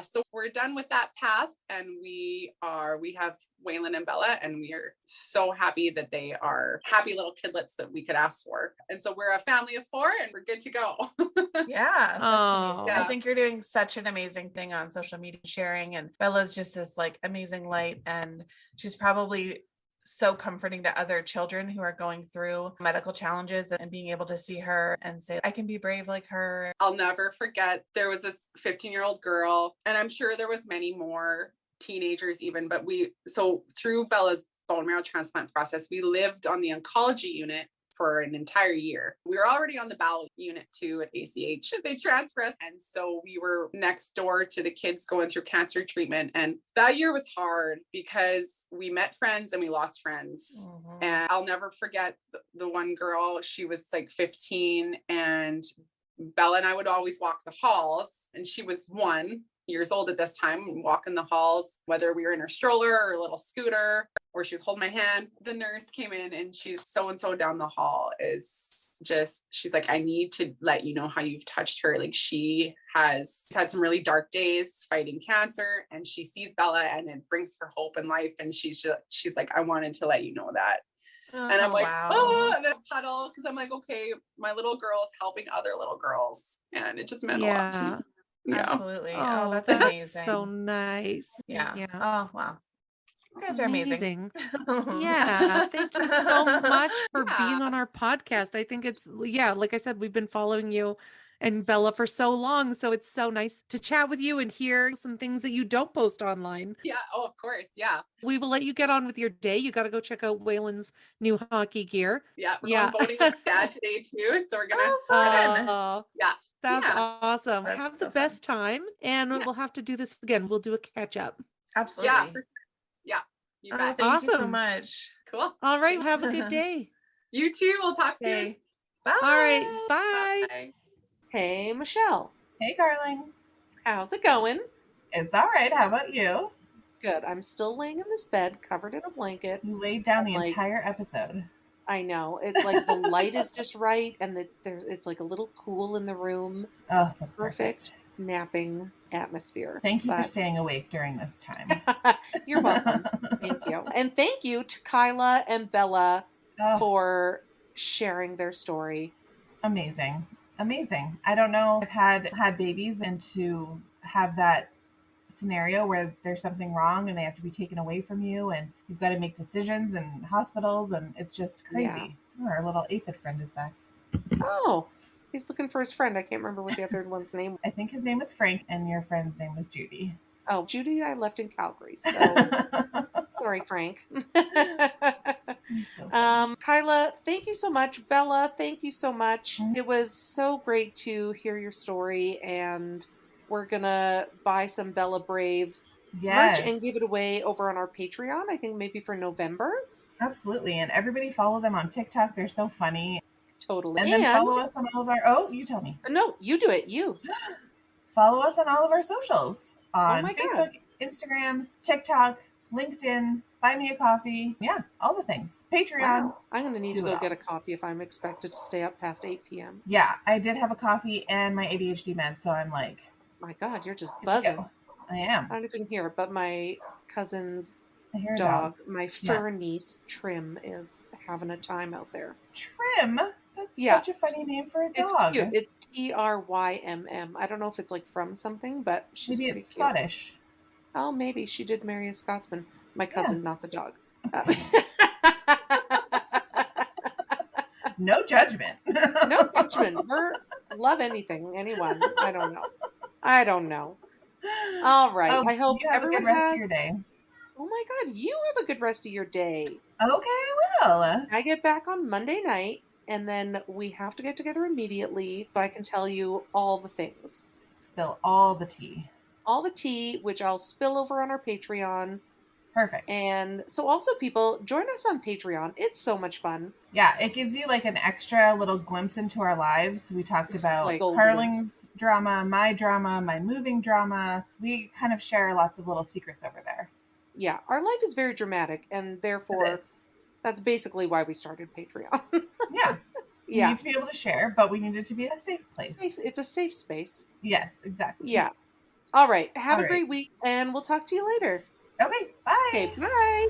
So we're done with that path, and we have Waylon and Bella, and we are so happy that they are happy little kidlets that we could ask for. And so we're a family of 4 and we're good to go. I think you're doing such an amazing thing on social media sharing, and Bella's just this like amazing light, and she's probably so comforting to other children who are going through medical challenges, and being able to see her and say, I can be brave like her. I'll never forget, there was this 15-year-old girl, and I'm sure there was many more teenagers even, but so through Bella's bone marrow transplant process, we lived on the oncology unit for an entire year. We were already on the bowel unit too at ACH. They transfer us. And so we were next door to the kids going through cancer treatment. And that year was hard because we met friends and we lost friends. And I'll never forget the one girl, she was like 15, and Bella and I would always walk the halls, and she was 1 years old at this time, walking the halls, whether we were in her stroller or a little scooter, or she was holding my hand. The nurse came in and she's, so-and-so down the hall is she's like, I need to let you know how you've touched her. Like, she has had some really dark days fighting cancer, and she sees Bella and it brings her hope in life. And she's like, I wanted to let you know that. And I'm like, wow. oh, and then puddle, because I'm like, okay, my little girl's helping other little girls. And it just meant a lot to me. Yeah. Absolutely. Oh, that's that's amazing. so nice. Yeah. Oh, wow. You guys are amazing. Yeah. Thank you so much for Yeah. being on our podcast. I think it's, like I said, we've been following you and Bella for so long. So it's so nice to chat with you and hear some things that you don't post online. Yeah. Oh, of course. Yeah. We will let you get on with your day. You got to go check out Waylon's new hockey gear. Yeah. We're going voting with Dad today too. So we're going to, yeah. That's Yeah. awesome. That's Have so the best time. And we'll have to do this again. We'll do a catch up. Absolutely. Yeah. Yeah. You bet. Thank you so Awesome. much. Cool. All right. Have a good day. You too. We'll talk soon. Okay. Bye. All right. Bye. Bye. Hey, Michelle. Hey, darling. How's it going? It's all right. How about you? Good. I'm still laying in this bed covered in a blanket. You laid down the Like- entire episode. I know. It's like the light is just right, and it's like a little cool in the room. Oh, that's Perfect napping atmosphere. Thank you for But- staying awake during this time. You're welcome. Thank you. And thank you to Kyla and Bella Oh, for sharing their story. amazing. Amazing. I don't know if I've had babies and to have that scenario where there's something wrong and they have to be taken away from you and you've got to make decisions in hospitals and it's just crazy. Oh, our little aphid friend is back. Oh, he's looking for his friend. I can't remember what the other one's name. I think his name was Frank and your friend's name was Judy. Oh, Judy, I left in Calgary. So sorry, Frank. So Kyla, thank you so much. Bella, thank you so much. Mhm. It was so great to hear your story, and we're gonna buy some Bella Brave yes. merch and give it away over on our Patreon. I think maybe for November. Absolutely. And everybody follow them on TikTok. They're so funny. Totally. And then follow us on all of our you tell me. No, you do it. You. Follow us on all of our socials on my Facebook, God. Instagram, TikTok, LinkedIn, Buy Me a Coffee. Yeah, all the things. Patreon. Wow. I'm gonna need Do to it go all. get a coffee if I'm expected to stay up past 8 p.m. Yeah, I did have a coffee and my ADHD meds, so I'm like, My God, you're just good to buzzing. go. I am. I don't even hear it, but my cousin's I hear a dog, my fur niece Trim, is having a time out there. Trim. That's Yeah. such a funny name for a It's dog. cute. It's Trymm. I don't know if it's like from something, but she's Maybe pretty it's cute. Scottish. Oh, maybe she did marry a Scotsman. My cousin, not the dog. No judgment. No judgment. Love anything, anyone. I don't know. All right. Oh, I hope you have a everyone good rest has. of your day. Oh my God, you have a good rest of your day. Okay, I will. I get back on Monday night, and then we have to get together immediately so I can tell you all the things. Spill all the tea. All the tea, which I'll spill over on our Patreon. Perfect. And so also people, join us on Patreon. It's so much fun. Yeah, it gives you like an extra little glimpse into our lives. We talked about Like Carling's drama, my moving drama. We kind of share lots of little secrets over there. Yeah, our life is very dramatic, and therefore It is. that's basically why we started Patreon. Yeah. We Yeah. need to be able to share, but we need it to be a safe place. It's a safe space. Yes, exactly. Yeah. All right. Have All a great week, and we'll talk to you later. Okay, bye. Okay, bye.